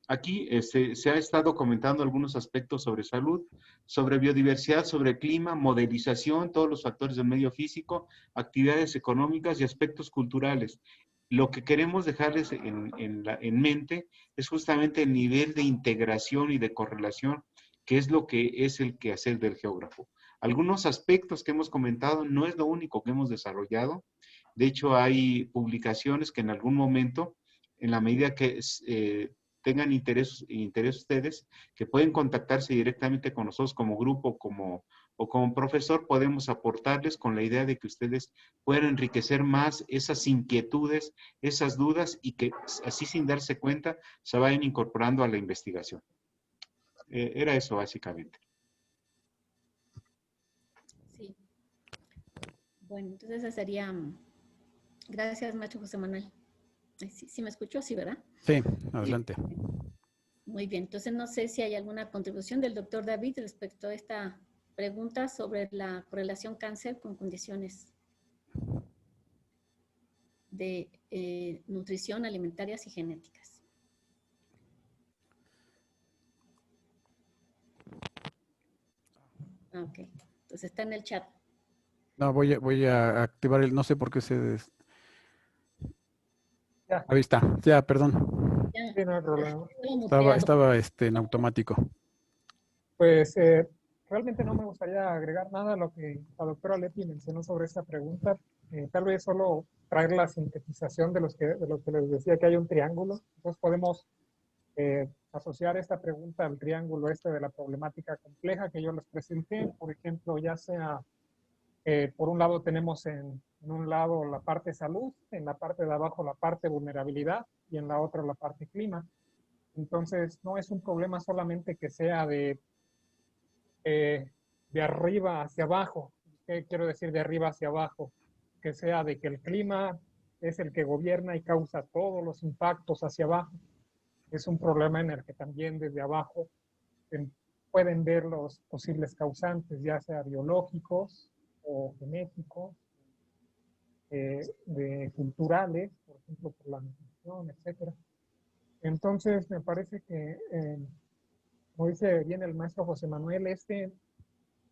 Aquí se ha estado comentando algunos aspectos sobre salud, sobre biodiversidad, sobre clima, modelización, todos los factores del medio físico, actividades económicas y aspectos culturales. Lo que queremos dejarles en mente es justamente el nivel de integración y de correlación, que es lo que es el quehacer del geógrafo. Algunos aspectos que hemos comentado no es lo único que hemos desarrollado. De hecho, hay publicaciones que en algún momento, en la medida que tengan interés ustedes, que pueden contactarse directamente con nosotros como grupo o como profesor, podemos aportarles con la idea de que ustedes puedan enriquecer más esas inquietudes, esas dudas y que así sin darse cuenta se vayan incorporando a la investigación. Era eso básicamente. Sí. Bueno, entonces esa sería... Gracias, maestro José Manuel. Sí me escuchó, sí, ¿verdad? Sí, adelante. Muy bien, entonces no sé si hay alguna contribución del doctor David respecto a esta pregunta sobre la correlación cáncer con condiciones de nutrición, alimentarias y genéticas. Ok, entonces está en el chat. No, voy a activar el, no sé por qué Ya. Ahí está, ya, perdón. Ya, Sí, no hay problema. Estaba en automático. Pues realmente no me gustaría agregar nada a lo que la doctora Leti mencionó sobre esta pregunta. Tal vez solo traer la sintetización de lo que les decía, que hay un triángulo. Entonces podemos asociar esta pregunta al triángulo de la problemática compleja que yo les presenté. Por ejemplo, ya sea, por un lado tenemos en un lado la parte salud, en la parte de abajo la parte vulnerabilidad y en la otra la parte clima. Entonces, no es un problema solamente que sea de arriba hacia abajo. ¿Qué quiero decir de arriba hacia abajo? Que sea de que el clima es el que gobierna y causa todos los impactos hacia abajo, Es un problema en el que también desde abajo pueden ver los posibles causantes, ya sea biológicos o genéticos, culturales, por ejemplo, por la nutrición, etc. Entonces, me parece que, como dice bien el maestro José Manuel,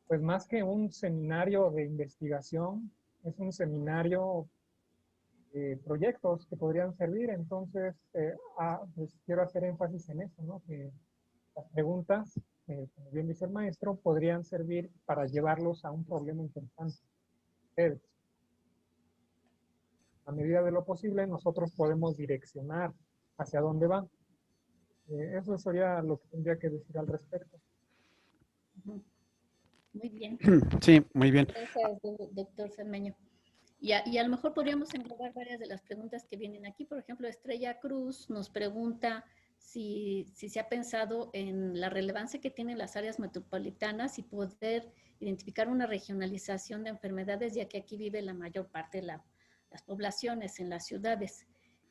pues más que un seminario de investigación, es un seminario de proyectos que podrían servir. Entonces, pues quiero hacer énfasis en eso, ¿no? Que las preguntas, como bien dice el maestro, podrían servir para llevarlos a un problema interesante. A medida de lo posible, nosotros podemos direccionar hacia dónde van. Eso sería lo que tendría que decir al respecto. Muy bien. Sí, muy bien. Gracias, doctor Cermeño. Y a lo mejor podríamos englobar varias de las preguntas que vienen aquí. Por ejemplo, Estrella Cruz nos pregunta si se ha pensado en la relevancia que tienen las áreas metropolitanas y poder identificar una regionalización de enfermedades, ya que aquí vive la mayor parte de las poblaciones en las ciudades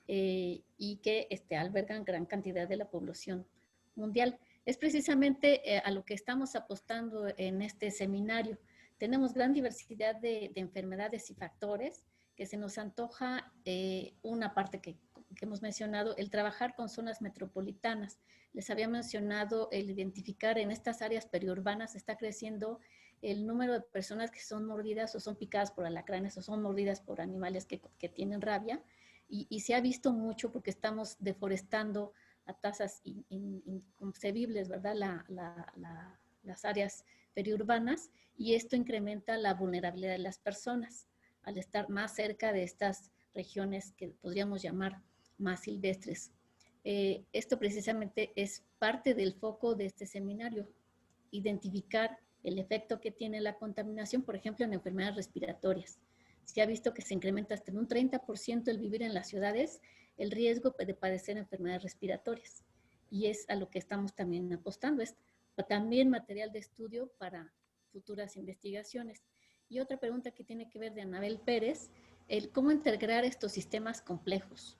y que albergan gran cantidad de la población mundial. Es precisamente a lo que estamos apostando en este seminario. Tenemos gran diversidad de enfermedades y factores que se nos antoja una parte que hemos mencionado, el trabajar con zonas metropolitanas. Les había mencionado el identificar en estas áreas periurbanas está creciendo el número de personas que son mordidas o son picadas por alacranes o son mordidas por animales que tienen rabia y se ha visto mucho porque estamos deforestando a tasas inconcebibles, ¿verdad? Las áreas periurbanas y esto incrementa la vulnerabilidad de las personas al estar más cerca de estas regiones que podríamos llamar más silvestres. Esto precisamente es parte del foco de este seminario, identificar el efecto que tiene la contaminación, por ejemplo, en enfermedades respiratorias. Se ha visto que se incrementa hasta en un 30% el vivir en las ciudades el riesgo de padecer enfermedades respiratorias. Y es a lo que estamos también apostando. Es también material de estudio para futuras investigaciones. Y otra pregunta que tiene que ver de Anabel Pérez, el cómo integrar estos sistemas complejos.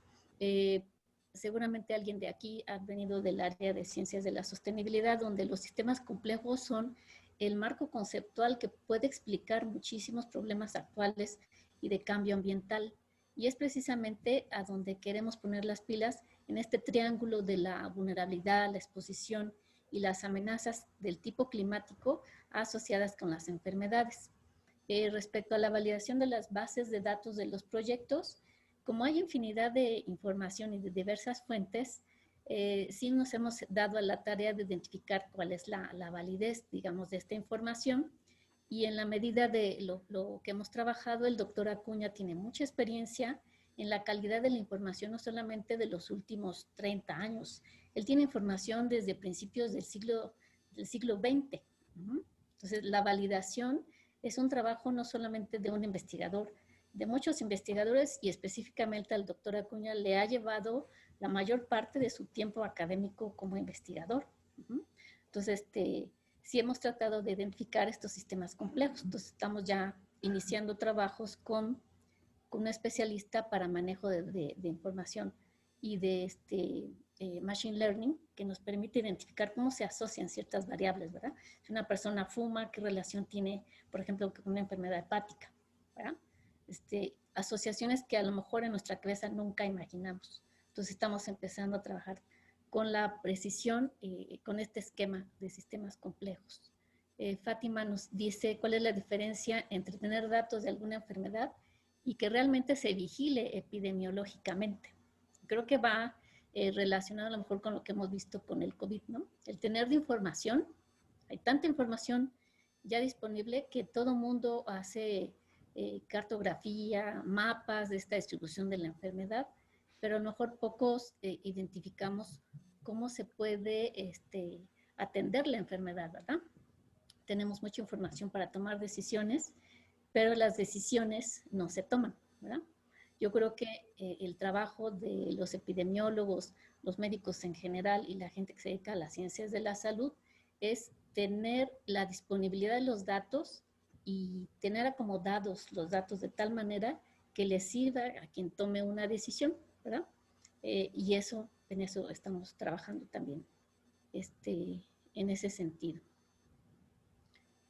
Seguramente alguien de aquí ha venido del área de ciencias de la sostenibilidad, donde los sistemas complejos son el marco conceptual que puede explicar muchísimos problemas actuales y de cambio ambiental. Y es precisamente a donde queremos poner las pilas en este triángulo de la vulnerabilidad, la exposición y las amenazas del tipo climático asociadas con las enfermedades. Respecto a la validación de las bases de datos de los proyectos, como hay infinidad de información y de diversas fuentes, sí nos hemos dado a la tarea de identificar cuál es la validez, digamos, de esta información. Y en la medida de lo que hemos trabajado, el doctor Acuña tiene mucha experiencia en la calidad de la información, no solamente de los últimos 30 años. Él tiene información desde principios del siglo XX. Entonces, la validación es un trabajo no solamente de un investigador, de muchos investigadores y específicamente al doctor Acuña le ha llevado la mayor parte de su tiempo académico como investigador. Entonces, sí hemos tratado de identificar estos sistemas complejos. Entonces, estamos ya iniciando trabajos con un especialista para manejo de información y de machine learning que nos permite identificar cómo se asocian ciertas variables, ¿verdad? Si una persona fuma, ¿qué relación tiene, por ejemplo, con una enfermedad hepática, ¿verdad? Asociaciones que a lo mejor en nuestra cabeza nunca imaginamos. Entonces estamos empezando a trabajar con la precisión, con este esquema de sistemas complejos. Fátima nos dice cuál es la diferencia entre tener datos de alguna enfermedad y que realmente se vigile epidemiológicamente. Creo que va relacionado a lo mejor con lo que hemos visto con el COVID, ¿no? El tener de información, hay tanta información ya disponible que todo mundo hace cartografía, mapas de esta distribución de la enfermedad, pero a lo mejor pocos identificamos cómo se puede atender la enfermedad, ¿verdad? Tenemos mucha información para tomar decisiones, pero las decisiones no se toman, ¿verdad? Yo creo que el trabajo de los epidemiólogos, los médicos en general y la gente que se dedica a las ciencias de la salud es tener la disponibilidad de los datos y tener acomodados los datos de tal manera que les sirva a quien tome una decisión, ¿verdad? Y eso en eso estamos trabajando también en ese sentido.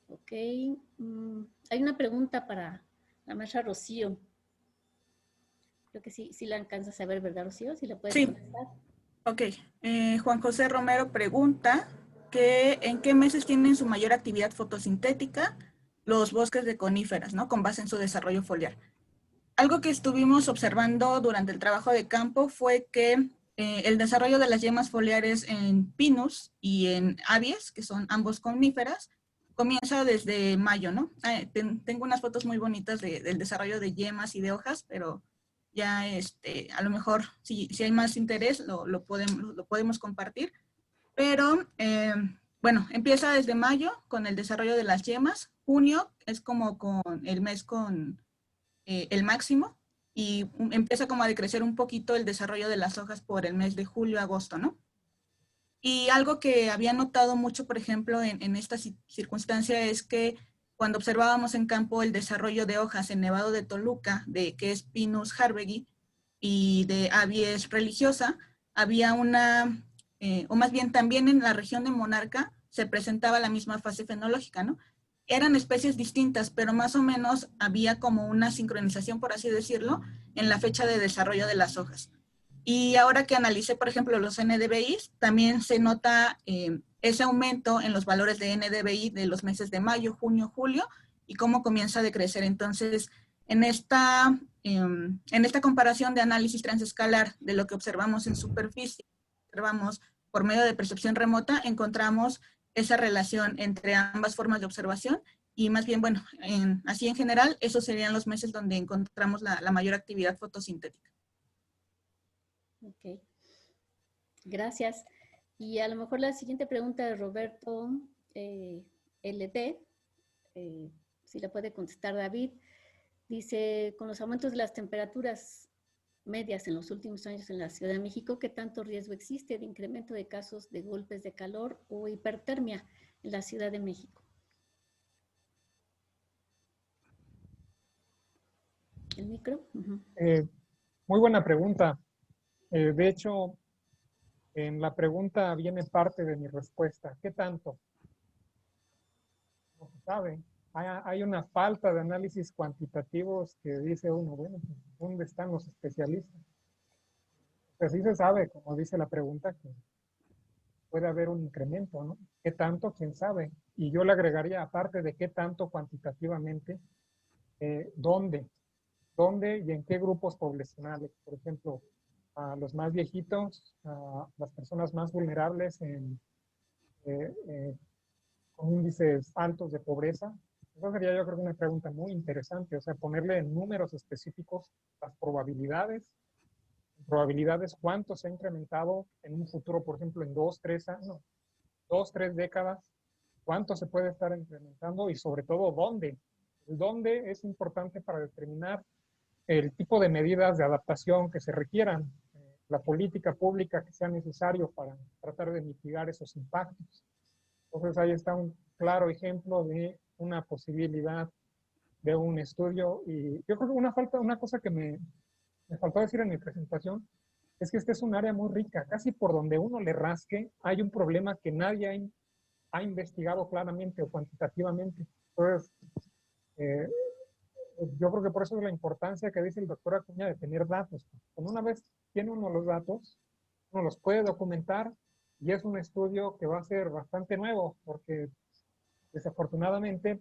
Ok. Hay una pregunta para la maestra Rocío. Creo que sí la alcanzas a ver, ¿verdad, Rocío? ¿Sí la puedes contestar? Ok. Juan José Romero pregunta que ¿en qué meses tienen su mayor actividad fotosintética los bosques de coníferas, ¿no? Con base en su desarrollo foliar. Algo que estuvimos observando durante el trabajo de campo fue que el desarrollo de las yemas foliares en Pinus y en Abies, que son ambos coníferas, comienza desde mayo, ¿no? Tengo unas fotos muy bonitas del desarrollo de yemas y de hojas, pero ya a lo mejor si hay más interés lo podemos compartir. Pero bueno, empieza desde mayo con el desarrollo de las yemas. Junio es como con el mes con el máximo y empieza como a decrecer un poquito el desarrollo de las hojas por el mes de julio, agosto, ¿no? Y algo que había notado mucho, por ejemplo, en esta circunstancia es que cuando observábamos en campo el desarrollo de hojas en Nevado de Toluca, que es Pinus harvegi, y de Abies religiosa, había o más bien también en la región de Monarca se presentaba la misma fase fenológica, ¿no? Eran especies distintas, pero más o menos había como una sincronización, por así decirlo, en la fecha de desarrollo de las hojas. Y ahora que analicé, por ejemplo, los NDVIs, también se nota ese aumento en los valores de NDVI de los meses de mayo, junio, julio, y cómo comienza a decrecer. Entonces, en esta comparación de análisis transescalar de lo que observamos en superficie, observamos por medio de percepción remota, encontramos esa relación entre ambas formas de observación y más bien, bueno, así en general, esos serían los meses donde encontramos la mayor actividad fotosintética. Ok, gracias. Y a lo mejor la siguiente pregunta de Roberto LD, si la puede contestar David, dice, con los aumentos de las temperaturas medias en los últimos años en la Ciudad de México, ¿qué tanto riesgo existe de incremento de casos de golpes de calor o hipertermia en la Ciudad de México? ¿El micro? Muy buena pregunta. De hecho, en la pregunta viene parte de mi respuesta. ¿Qué tanto? No se sabe. Hay una falta de análisis cuantitativos que dice uno, bueno, pues, ¿dónde están los especialistas? Pues sí se sabe, como dice la pregunta, que puede haber un incremento, ¿no? ¿Qué tanto? ¿Quién sabe? Y yo le agregaría, aparte de qué tanto cuantitativamente, ¿dónde? ¿Dónde y en qué grupos poblacionales? Por ejemplo, a los más viejitos, a las personas más vulnerables con índices altos de pobreza. Eso sería yo creo que una pregunta muy interesante, o sea, ponerle en números específicos las probabilidades cuánto se ha incrementado en un futuro, por ejemplo, en 2-3 décadas, cuánto se puede estar incrementando y sobre todo dónde. El dónde es importante para determinar el tipo de medidas de adaptación que se requieran, la política pública que sea necesario para tratar de mitigar esos impactos. Entonces ahí está un claro ejemplo de una posibilidad de un estudio. Y yo creo que una cosa que me faltó decir en mi presentación es que este es un área muy rica. Casi por donde uno le rasque hay un problema que nadie ha investigado claramente o cuantitativamente. Entonces, yo creo que por eso es la importancia que dice el doctor Acuña de tener datos. Cuando una vez tiene uno los datos, uno los puede documentar y es un estudio que va a ser bastante nuevo porque desafortunadamente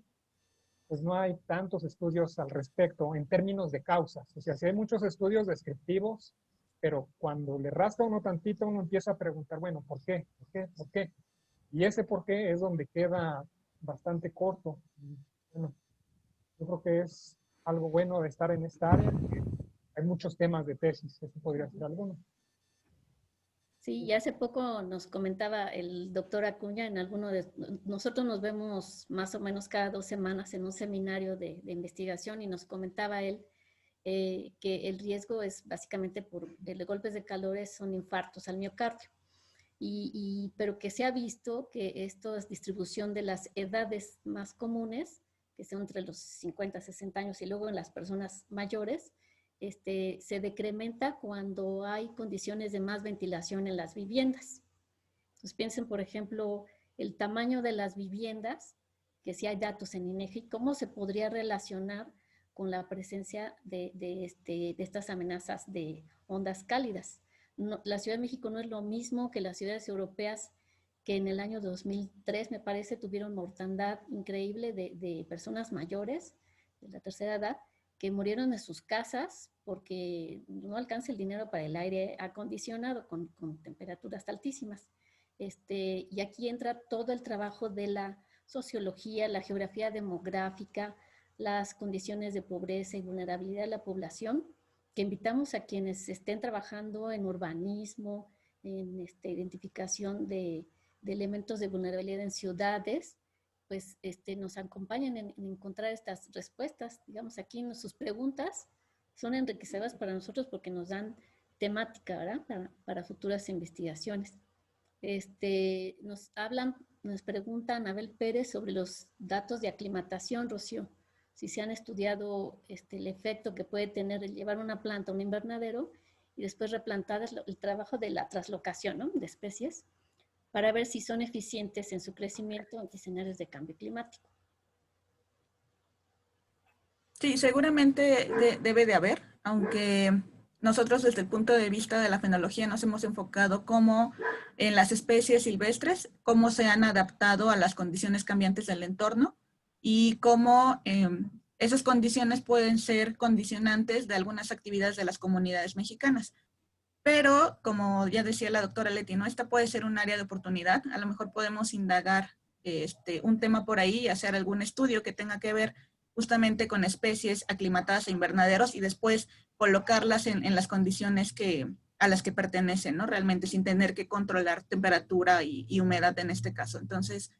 pues no hay tantos estudios al respecto en términos de causas. O sea, sí hay muchos estudios descriptivos, pero cuando le rasca uno tantito, uno empieza a preguntar, bueno, ¿por qué? ¿Por qué? ¿Por qué? Y ese por qué es donde queda bastante corto. Y, bueno, yo creo que es algo bueno de estar en esta área. Hay muchos temas de tesis, eso podría ser alguno. Sí, y hace poco nos comentaba el doctor Acuña en alguno de... Nosotros nos vemos más o menos cada 2 semanas en un seminario de investigación y nos comentaba él que el riesgo es básicamente por golpes de calores, son infartos al miocardio. Pero que se ha visto que esta distribución de las edades más comunes, que son entre los 50 y 60 años y luego en las personas mayores, se decrementa cuando hay condiciones de más ventilación en las viviendas. Entonces piensen, por ejemplo, el tamaño de las viviendas, que si hay datos en INEGI, cómo se podría relacionar con la presencia de estas amenazas de ondas cálidas. No, la Ciudad de México no es lo mismo que las ciudades europeas, que en el año 2003, me parece, tuvieron mortandad increíble de personas mayores de la tercera edad que murieron en sus casas porque no alcanza el dinero para el aire acondicionado con temperaturas altísimas. Y aquí entra todo el trabajo de la sociología, la geografía demográfica, las condiciones de pobreza y vulnerabilidad de la población, que invitamos a quienes estén trabajando en urbanismo, en identificación de elementos de vulnerabilidad en ciudades, pues nos acompañan en encontrar estas respuestas. Digamos, aquí sus preguntas son enriquecedoras para nosotros porque nos dan temática, ¿verdad? Para futuras investigaciones. Nos pregunta Anabel Pérez sobre los datos de aclimatación, Rocío, si se han estudiado el efecto que puede tener el llevar una planta a un invernadero y después replantadas, el trabajo de la traslocación, ¿no?, de especies, para ver si son eficientes en su crecimiento ante escenarios de cambio climático. Sí, seguramente debe de haber, aunque nosotros desde el punto de vista de la fenología nos hemos enfocado cómo en las especies silvestres, cómo se han adaptado a las condiciones cambiantes del entorno y cómo esas condiciones pueden ser condicionantes de algunas actividades de las comunidades mexicanas. Pero, como ya decía la doctora Leti, ¿no?, esta puede ser un área de oportunidad. A lo mejor podemos indagar un tema por ahí y hacer algún estudio que tenga que ver justamente con especies aclimatadas a invernaderos y después colocarlas en las condiciones a las que pertenecen, ¿no?, realmente sin tener que controlar temperatura y humedad en este caso. Entonces,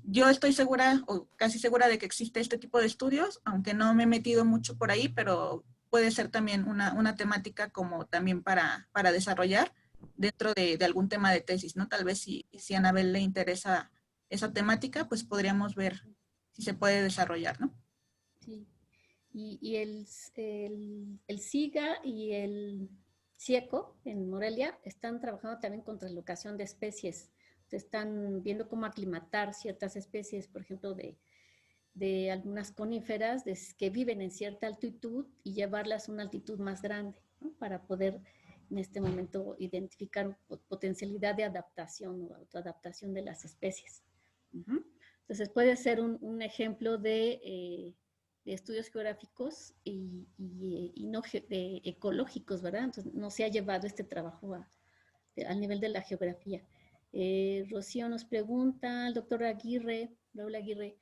yo estoy segura o casi segura de que existe este tipo de estudios, aunque no me he metido mucho por ahí, pero puede ser también una temática como también para desarrollar dentro de algún tema de tesis, ¿no? Tal vez si a Anabel le interesa esa temática, pues podríamos ver si se puede desarrollar, ¿no? Sí. Y el SIGA y el CIECO en Morelia están trabajando también con traslocación de especies. Se están viendo cómo aclimatar ciertas especies, por ejemplo, de algunas coníferas que viven en cierta altitud y llevarlas a una altitud más grande, ¿no?, para poder en este momento identificar potencialidad de adaptación o autoadaptación de las especies. Entonces puede ser un ejemplo de estudios geográficos y no ecológicos, ¿verdad? Entonces no se ha llevado este trabajo al nivel de la geografía. Rocío nos pregunta, el doctor Raúl Aguirre,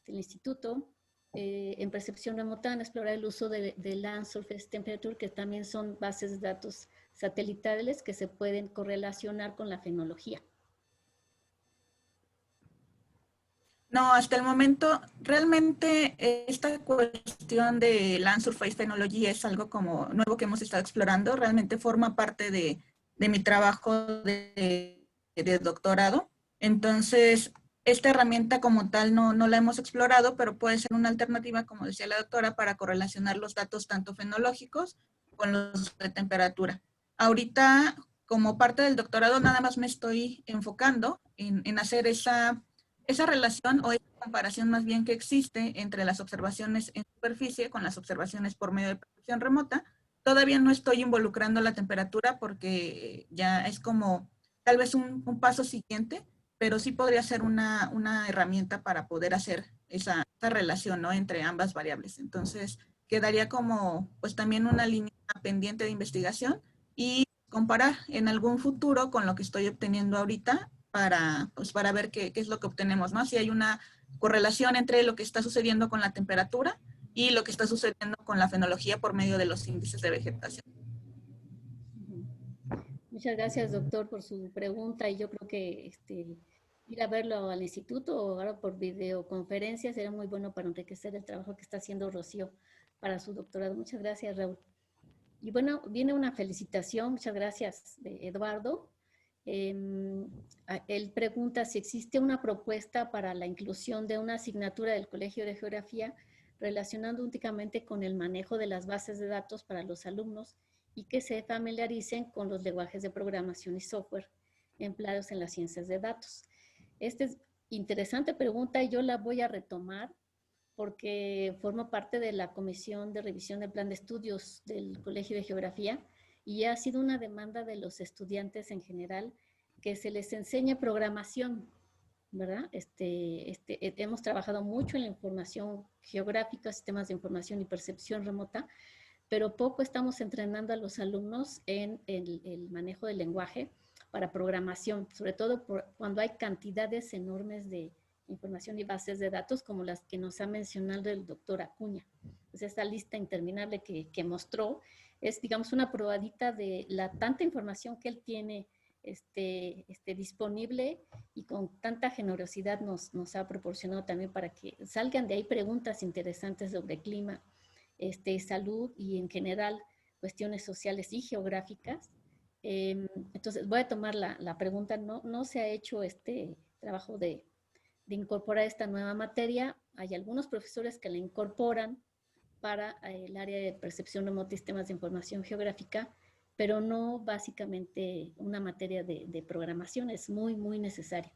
del instituto, en percepción remota, en explorar el uso de Land Surface Temperature, que también son bases de datos satelitales que se pueden correlacionar con la fenología. No, hasta el momento, realmente esta cuestión de Land Surface Phenology es algo como nuevo que hemos estado explorando. Realmente forma parte de mi trabajo de doctorado. Entonces, esta herramienta como tal no la hemos explorado, pero puede ser una alternativa, como decía la doctora, para correlacionar los datos tanto fenológicos con los de temperatura. Ahorita, como parte del doctorado, nada más me estoy enfocando en hacer esa relación o esa comparación más bien que existe entre las observaciones en superficie con las observaciones por medio de percepción remota. Todavía no estoy involucrando la temperatura porque ya es como tal vez un paso siguiente, pero sí podría ser una herramienta para poder hacer esa relación, ¿no?, entre ambas variables. Entonces, quedaría como pues también una línea pendiente de investigación y comparar en algún futuro con lo que estoy obteniendo ahorita para ver qué es lo que obtenemos, ¿no? Si hay una correlación entre lo que está sucediendo con la temperatura y lo que está sucediendo con la fenología por medio de los índices de vegetación. Muchas gracias, doctor, por su pregunta, y yo creo que ir a verlo al instituto o ahora por videoconferencia será muy bueno para enriquecer el trabajo que está haciendo Rocío para su doctorado. Muchas gracias, Raúl. Y bueno, viene una felicitación, muchas gracias, de Eduardo. Él pregunta si existe una propuesta para la inclusión de una asignatura del Colegio de Geografía relacionando únicamente con el manejo de las bases de datos para los alumnos y que se familiaricen con los lenguajes de programación y software empleados en las ciencias de datos. Esta es interesante pregunta y yo la voy a retomar porque formo parte de la Comisión de Revisión del Plan de Estudios del Colegio de Geografía y ha sido una demanda de los estudiantes en general que se les enseñe programación, ¿verdad? Hemos trabajado mucho en la información geográfica, sistemas de información y percepción remota, pero poco estamos entrenando a los alumnos en el manejo del lenguaje para programación, sobre todo cuando hay cantidades enormes de información y bases de datos como las que nos ha mencionado el doctor Acuña. Pues esta lista interminable que mostró es, digamos, una probadita de la tanta información que él tiene disponible y con tanta generosidad nos ha proporcionado también para que salgan de ahí preguntas interesantes sobre clima, salud y en general cuestiones sociales y geográficas. Entonces voy a tomar la pregunta. No se ha hecho este trabajo de incorporar esta nueva materia. Hay algunos profesores que la incorporan para el área de percepción remota y sistemas de información geográfica, pero no básicamente una materia de programación. Es muy, muy necesario.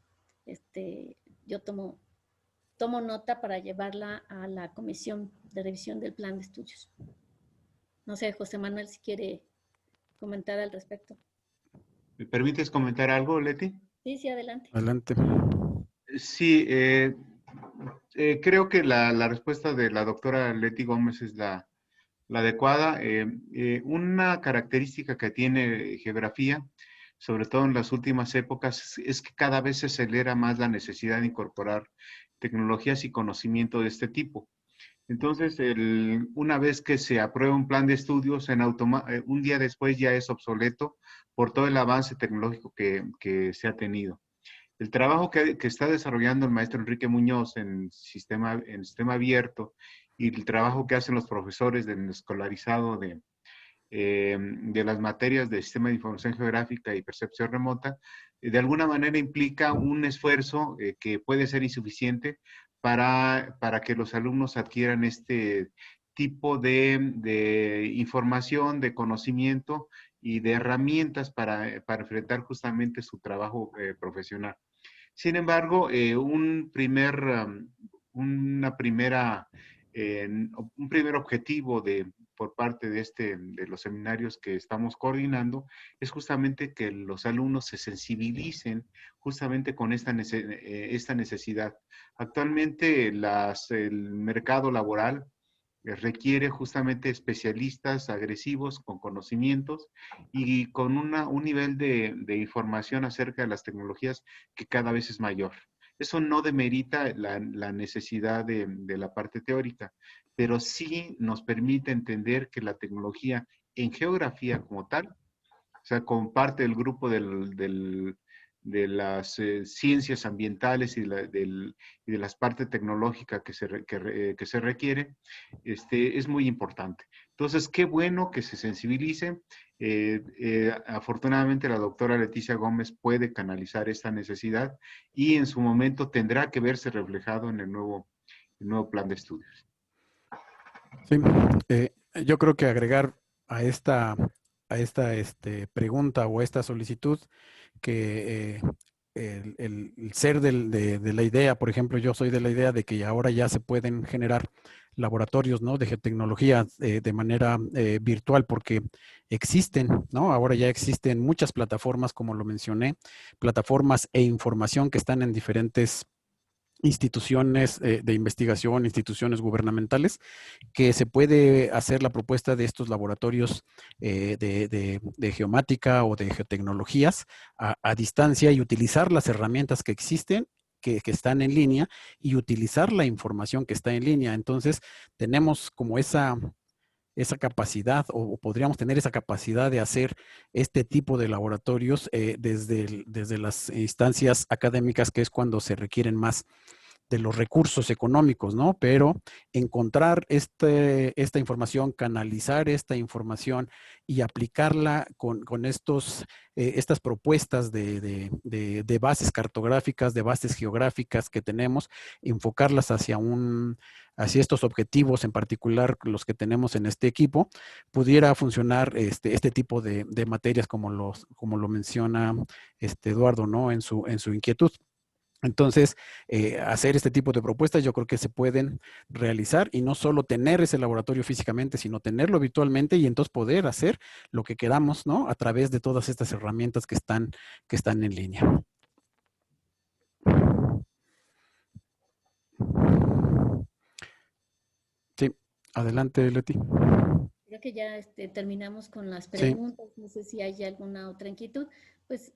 Yo tomo nota para llevarla a la Comisión de Revisión del Plan de Estudios. No sé, José Manuel, si quiere comentar al respecto. ¿Me permites comentar algo, Leti? Sí, adelante. Adelante. Sí, creo que la respuesta de la doctora Leti Gómez es la adecuada. Una característica que tiene geografía, sobre todo en las últimas épocas, es que cada vez se acelera más la necesidad de incorporar tecnologías y conocimiento de este tipo. Entonces, una vez que se aprueba un plan de estudios, un día después ya es obsoleto por todo el avance tecnológico que se ha tenido. El trabajo que está desarrollando el maestro Enrique Muñoz en sistema abierto y el trabajo que hacen los profesores del escolarizado de las materias de Sistema de Información Geográfica y Percepción Remota, de alguna manera implica un esfuerzo que puede ser insuficiente para que los alumnos adquieran este tipo de información, de conocimiento y de herramientas para enfrentar justamente su trabajo profesional. Sin embargo, un primer objetivo por parte de los seminarios que estamos coordinando es justamente que los alumnos se sensibilicen justamente con esta necesidad. Actualmente el mercado laboral requiere justamente especialistas agresivos con conocimientos y con un nivel de información acerca de las tecnologías que cada vez es mayor. Eso no demerita la necesidad de la parte teórica, pero sí nos permite entender que la tecnología en geografía como tal, o sea, como parte del grupo de las ciencias ambientales y de las partes tecnológicas que se requiere, es muy importante. Entonces, qué bueno que se sensibilicen. Afortunadamente, la doctora Leticia Gómez puede canalizar esta necesidad y en su momento tendrá que verse reflejado en el nuevo plan de estudios. Sí, yo creo que agregar a esta pregunta o a esta solicitud que el ser de la idea, por ejemplo, yo soy de la idea de que ahora ya se pueden generar laboratorios, ¿no?, de geotecnología de manera virtual, porque existen, ¿no? Ahora ya existen muchas plataformas, como lo mencioné, plataformas e información que están en diferentes instituciones de investigación, instituciones gubernamentales, que se puede hacer la propuesta de estos laboratorios de geomática o de geotecnologías a distancia y utilizar las herramientas que existen, que están en línea, y utilizar la información que está en línea. Entonces, tenemos como esa capacidad, o podríamos tener esa capacidad de hacer este tipo de laboratorios desde las instancias académicas, que es cuando se requieren más los recursos económicos, ¿no? Pero encontrar esta información, canalizar esta información y aplicarla con estas propuestas de bases cartográficas, de bases geográficas que tenemos, enfocarlas hacia estos objetivos, en particular los que tenemos en este equipo, pudiera funcionar este tipo de materias como lo menciona Eduardo, ¿no? En su inquietud. Entonces, hacer este tipo de propuestas yo creo que se pueden realizar y no solo tener ese laboratorio físicamente, sino tenerlo virtualmente y entonces poder hacer lo que queramos, ¿no? A través de todas estas herramientas que están en línea. Sí, adelante, Leti. Creo que ya terminamos con las Sí. preguntas. No sé si hay alguna otra inquietud. Pues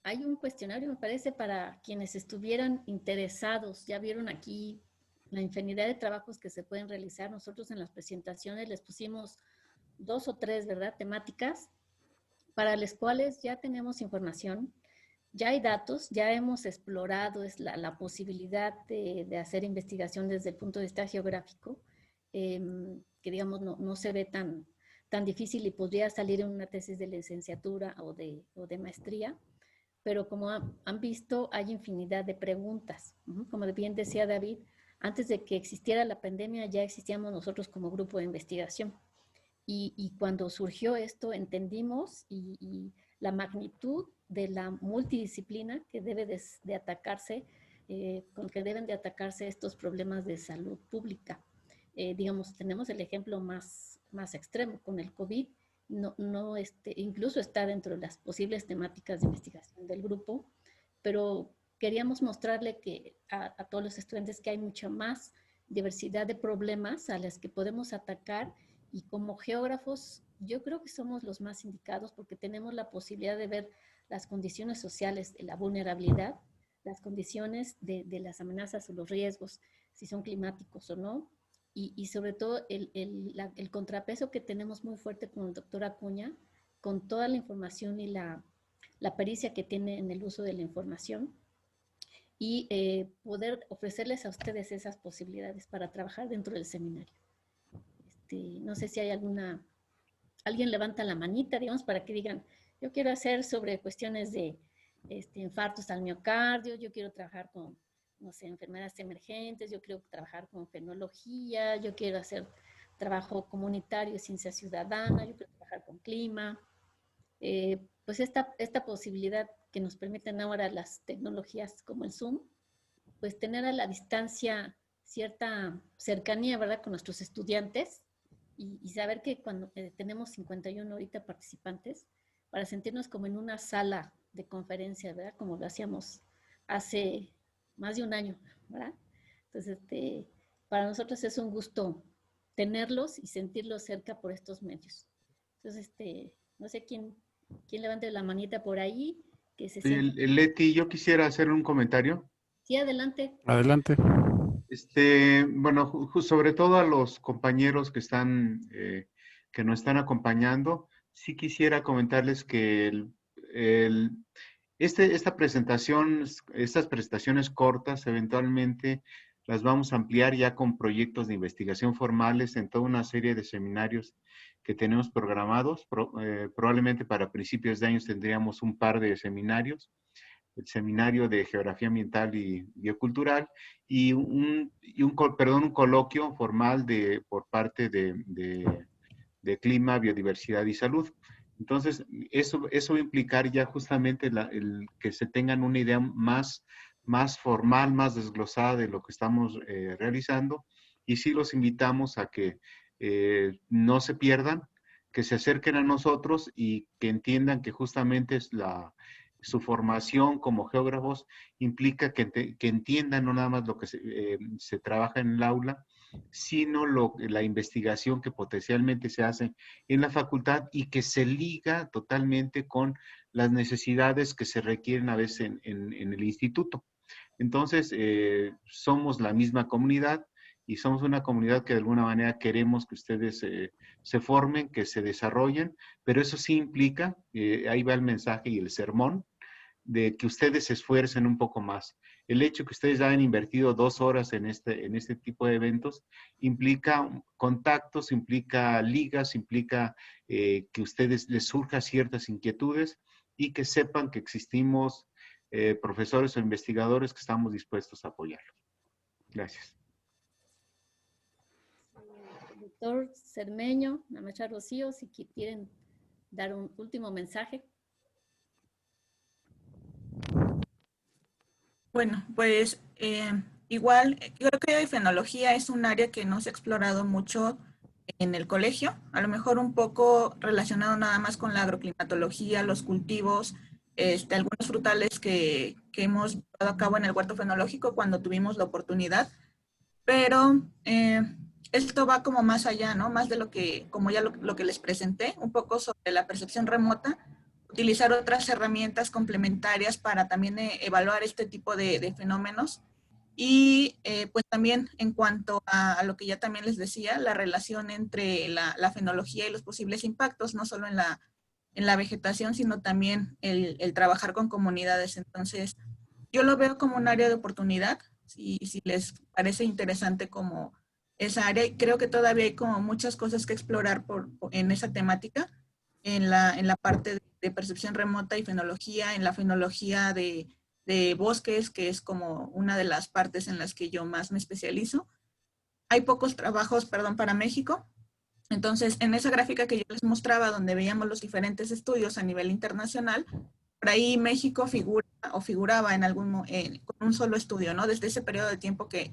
hay un cuestionario, me parece, para quienes estuvieran interesados. Ya vieron aquí la infinidad de trabajos que se pueden realizar. Nosotros en las presentaciones les pusimos 2 o 3, ¿verdad? Temáticas para las cuales ya tenemos información, ya hay datos, ya hemos explorado la posibilidad de hacer investigación desde el punto de vista geográfico, que digamos no se ve tan difícil y podría salir en una tesis de licenciatura o de maestría, pero como han visto, hay infinidad de preguntas. Como bien decía David, antes de que existiera la pandemia ya existíamos nosotros como grupo de investigación. Y cuando surgió esto entendimos y la magnitud de la multidisciplina que debe de atacarse, con que deben de atacarse estos problemas de salud pública. Digamos, tenemos el ejemplo más extremo con el COVID, incluso está dentro de las posibles temáticas de investigación del grupo, pero queríamos mostrarle a todos los estudiantes que hay mucha más diversidad de problemas a las que podemos atacar. Y como geógrafos, yo creo que somos los más indicados porque tenemos la posibilidad de ver las condiciones sociales de la vulnerabilidad, las condiciones de las amenazas o los riesgos, si son climáticos o no, y sobre todo el contrapeso que tenemos muy fuerte con el doctor Acuña, con toda la información y la pericia que tiene en el uso de la información, y poder ofrecerles a ustedes esas posibilidades para trabajar dentro del seminario. No sé si hay alguien levanta la manita, digamos, para que digan, yo quiero hacer sobre cuestiones de infartos al miocardio, yo quiero trabajar con, no sé, enfermedades emergentes, yo quiero trabajar con fenología, yo quiero hacer trabajo comunitario, ciencia ciudadana, yo quiero trabajar con clima. Pues esta posibilidad que nos permiten ahora las tecnologías como el Zoom, pues tener a la distancia cierta cercanía, ¿verdad?, con nuestros estudiantes, y saber que cuando tenemos 51 ahorita participantes, para sentirnos como en una sala de conferencia, ¿verdad? Como lo hacíamos hace más de un año, ¿verdad? Entonces, para nosotros es un gusto tenerlos y sentirlos cerca por estos medios. Entonces, no sé quién levante la manita por ahí, que se siente. Leti, yo quisiera hacer un comentario. Sí, adelante. Adelante. Bueno, sobre todo a los compañeros que nos están acompañando, sí quisiera comentarles que estas presentaciones cortas, eventualmente las vamos a ampliar ya con proyectos de investigación formales en toda una serie de seminarios que tenemos programados. Probablemente para principios de años tendríamos un par de seminarios. El seminario de Geografía Ambiental y Biocultural y un coloquio formal por parte de Clima, Biodiversidad y Salud. Entonces, eso va a implicar ya justamente el que se tengan una idea más formal, más desglosada de lo que estamos realizando, y sí los invitamos a que no se pierdan, que se acerquen a nosotros y que entiendan que justamente su formación como geógrafos implica que entiendan no nada más lo que se trabaja en el aula, sino la investigación que potencialmente se hace en la facultad y que se liga totalmente con las necesidades que se requieren a veces en el instituto. Entonces, somos la misma comunidad y somos una comunidad que de alguna manera queremos que ustedes se formen, que se desarrollen, pero eso sí implica, ahí va el mensaje y el sermón, de que ustedes se esfuercen un poco más. El hecho que ustedes hayan invertido 2 horas en este tipo de eventos implica contactos, implica ligas, implica que a ustedes les surjan ciertas inquietudes y que sepan que existimos profesores o investigadores que estamos dispuestos a apoyarlos. Gracias. Doctor Cermeño, la maestra Rocío, si quieren dar un último mensaje. Bueno, pues igual, yo creo que fenología es un área que no se ha explorado mucho en el colegio, a lo mejor un poco relacionado nada más con la agroclimatología, los cultivos, algunos frutales que hemos llevado a cabo en el huerto fenológico cuando tuvimos la oportunidad, pero esto va como más allá, ¿no? Más de lo que, como ya lo que les presenté, un poco sobre la percepción remota, utilizar otras herramientas complementarias para también evaluar este tipo de fenómenos. Y pues también en cuanto a lo que ya también les decía, la relación entre la fenología y los posibles impactos, no solo en la vegetación, sino también el trabajar con comunidades. Entonces, yo lo veo como un área de oportunidad, si les parece interesante como esa área. Y creo que todavía hay como muchas cosas que explorar en esa temática, en la parte de percepción remota y fenología, en la fenología de bosques, que es como una de las partes en las que yo más me especializo. Hay pocos trabajos, perdón, para México. Entonces, en esa gráfica que yo les mostraba, donde veíamos los diferentes estudios a nivel internacional, por ahí México figuraba en con un solo estudio, ¿no? Desde ese periodo de tiempo que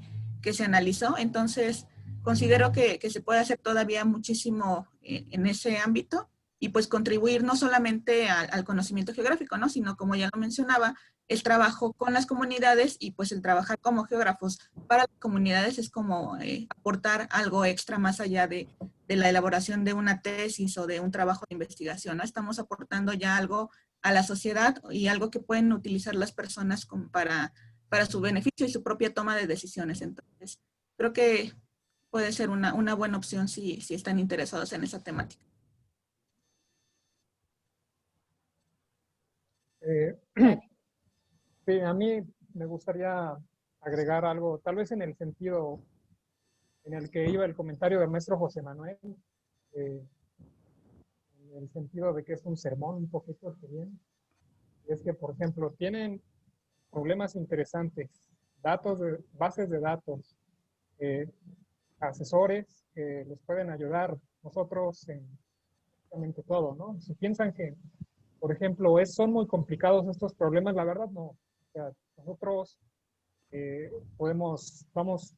se analizó. Entonces, considero que se puede hacer todavía muchísimo en ese ámbito y pues contribuir no solamente al conocimiento geográfico, ¿no? Sino, como ya lo mencionaba, el trabajo con las comunidades y pues el trabajar como geógrafos para las comunidades es como aportar algo extra más allá de la elaboración de una tesis o de un trabajo de investigación, ¿no? Estamos aportando ya algo a la sociedad y algo que pueden utilizar las personas como para su beneficio y su propia toma de decisiones. Entonces, creo que puede ser una buena opción si están interesados en esa temática. Sí, a mí me gustaría agregar algo, tal vez en el sentido en el que iba el comentario del maestro José Manuel, en el sentido de que es un sermón un poquito que viene. Es que, por ejemplo, tienen problemas interesantes, bases de datos, asesores que les pueden ayudar nosotros en prácticamente todo, ¿no? Si piensan que, por ejemplo, son muy complicados estos problemas, la verdad no. O sea, nosotros somos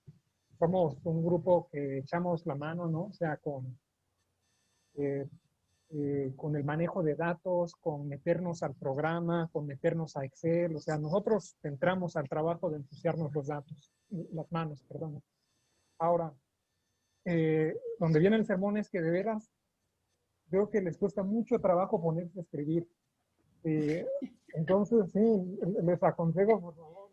un grupo que echamos la mano, ¿no? O sea, con el manejo de datos, con meternos al programa, con meternos a Excel. O sea, nosotros entramos al trabajo de ensuciarnos las manos, perdón. Ahora, donde viene el sermón es que de veras veo que les cuesta mucho trabajo ponerse a escribir. Entonces, sí, les aconsejo, por favor,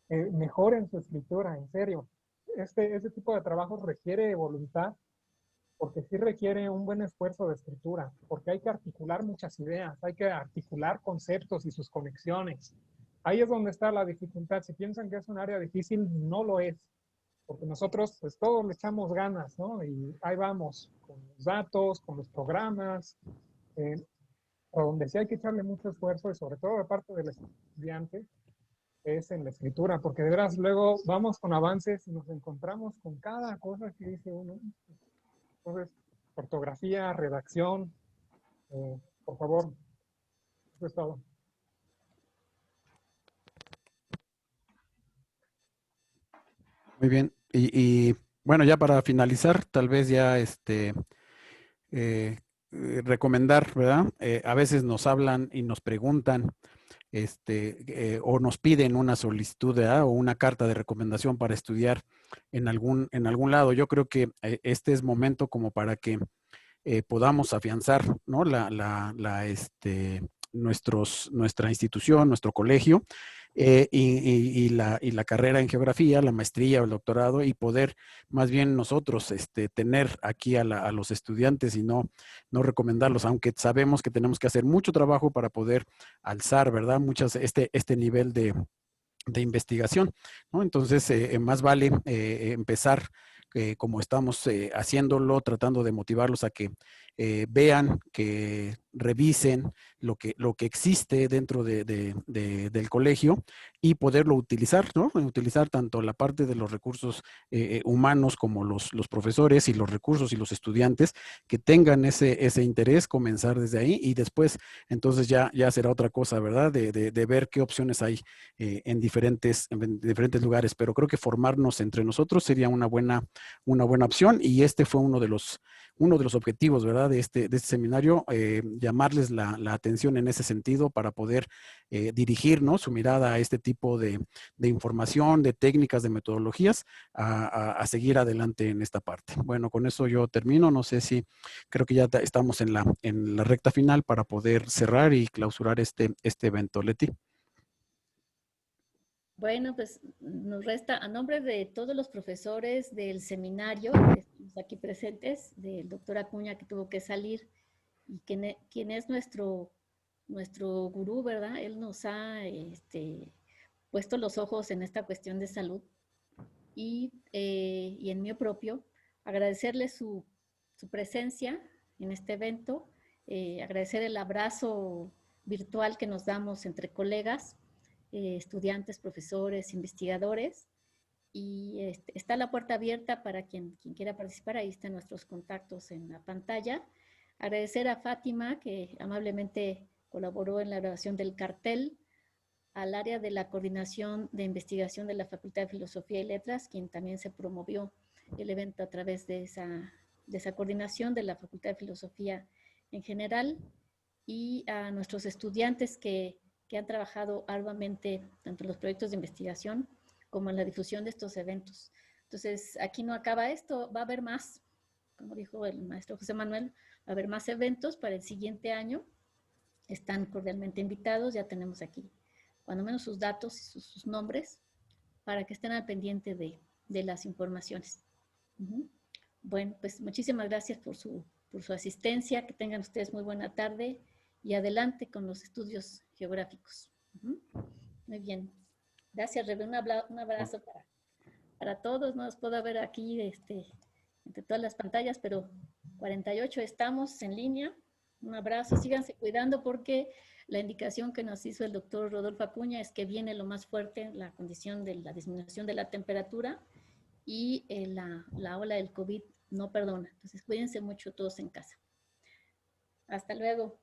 mejoren su escritura, en serio. Este tipo de trabajo requiere voluntad, porque sí requiere un buen esfuerzo de escritura, porque hay que articular muchas ideas, hay que articular conceptos y sus conexiones. Ahí es donde está la dificultad. Si piensan que es un área difícil, no lo es, porque nosotros pues todos le echamos ganas, ¿no? Y ahí vamos, con los datos, con los programas, a donde sí hay que echarle mucho esfuerzo y sobre todo de parte del estudiante, es en la escritura, porque de veras luego vamos con avances y nos encontramos con cada cosa que dice uno. Entonces, ortografía, redacción, por favor, eso es todo. Muy bien. Y bueno, ya para finalizar, tal vez ya recomendar, ¿verdad? A veces nos hablan y nos preguntan o nos piden una solicitud, ¿verdad? O una carta de recomendación para estudiar en algún lado. Yo creo que este es momento como para que podamos afianzar, ¿no? nuestra institución, nuestro colegio, y la carrera en geografía, la maestría o el doctorado, y poder más bien nosotros tener aquí a los estudiantes y no recomendarlos, aunque sabemos que tenemos que hacer mucho trabajo para poder alzar, ¿verdad? Este nivel de investigación, ¿no? Entonces, más vale empezar como estamos haciéndolo, tratando de motivarlos a que vean, que revisen lo que existe dentro del colegio y poderlo utilizar, ¿no? Utilizar tanto la parte de los recursos humanos como los profesores y los recursos y los estudiantes que tengan ese interés, comenzar desde ahí y después entonces ya será otra cosa, ¿verdad? De ver qué opciones hay en diferentes lugares, pero creo que formarnos entre nosotros sería una buena opción y este fue uno de los objetivos, ¿verdad? De este seminario, llamarles la atención en ese sentido para poder dirigir, ¿no? Su mirada a este tipo de información, de técnicas, de metodologías, a seguir adelante en esta parte. Bueno, con eso yo termino. No sé si creo que ya estamos en la recta final para poder cerrar y clausurar este evento. Leti. Bueno, pues nos resta, a nombre de todos los profesores del seminario que estamos aquí presentes, del doctor Acuña que tuvo que salir y quien es nuestro gurú, ¿verdad? Él nos ha puesto los ojos en esta cuestión de salud y en mío propio, agradecerle su presencia en este evento, agradecer el abrazo virtual que nos damos entre colegas, estudiantes, profesores, investigadores, y está la puerta abierta para quien quiera participar. Ahí están nuestros contactos en la pantalla. Agradecer a Fátima, que amablemente colaboró en la grabación del cartel, al área de la coordinación de investigación de la Facultad de Filosofía y Letras, quien también se promovió el evento a través de esa coordinación de la Facultad de Filosofía en general, y a nuestros estudiantes que han trabajado arduamente tanto en los proyectos de investigación como en la difusión de estos eventos. Entonces, aquí no acaba esto, va a haber más, como dijo el maestro José Manuel, va a haber más eventos para el siguiente año. Están cordialmente invitados, ya tenemos aquí cuando menos sus datos y sus nombres, para que estén al pendiente de las informaciones. Bueno, pues muchísimas gracias por su asistencia, que tengan ustedes muy buena tarde y adelante con los estudios geográficos. Muy bien. Gracias, Rebe. Un abrazo para todos. No los puedo ver aquí entre todas las pantallas, pero 48 estamos en línea. Un abrazo. Síganse cuidando porque la indicación que nos hizo el doctor Rodolfo Acuña es que viene lo más fuerte, la condición de la disminución de la temperatura y la ola del COVID no perdona. Entonces, cuídense mucho todos en casa. Hasta luego.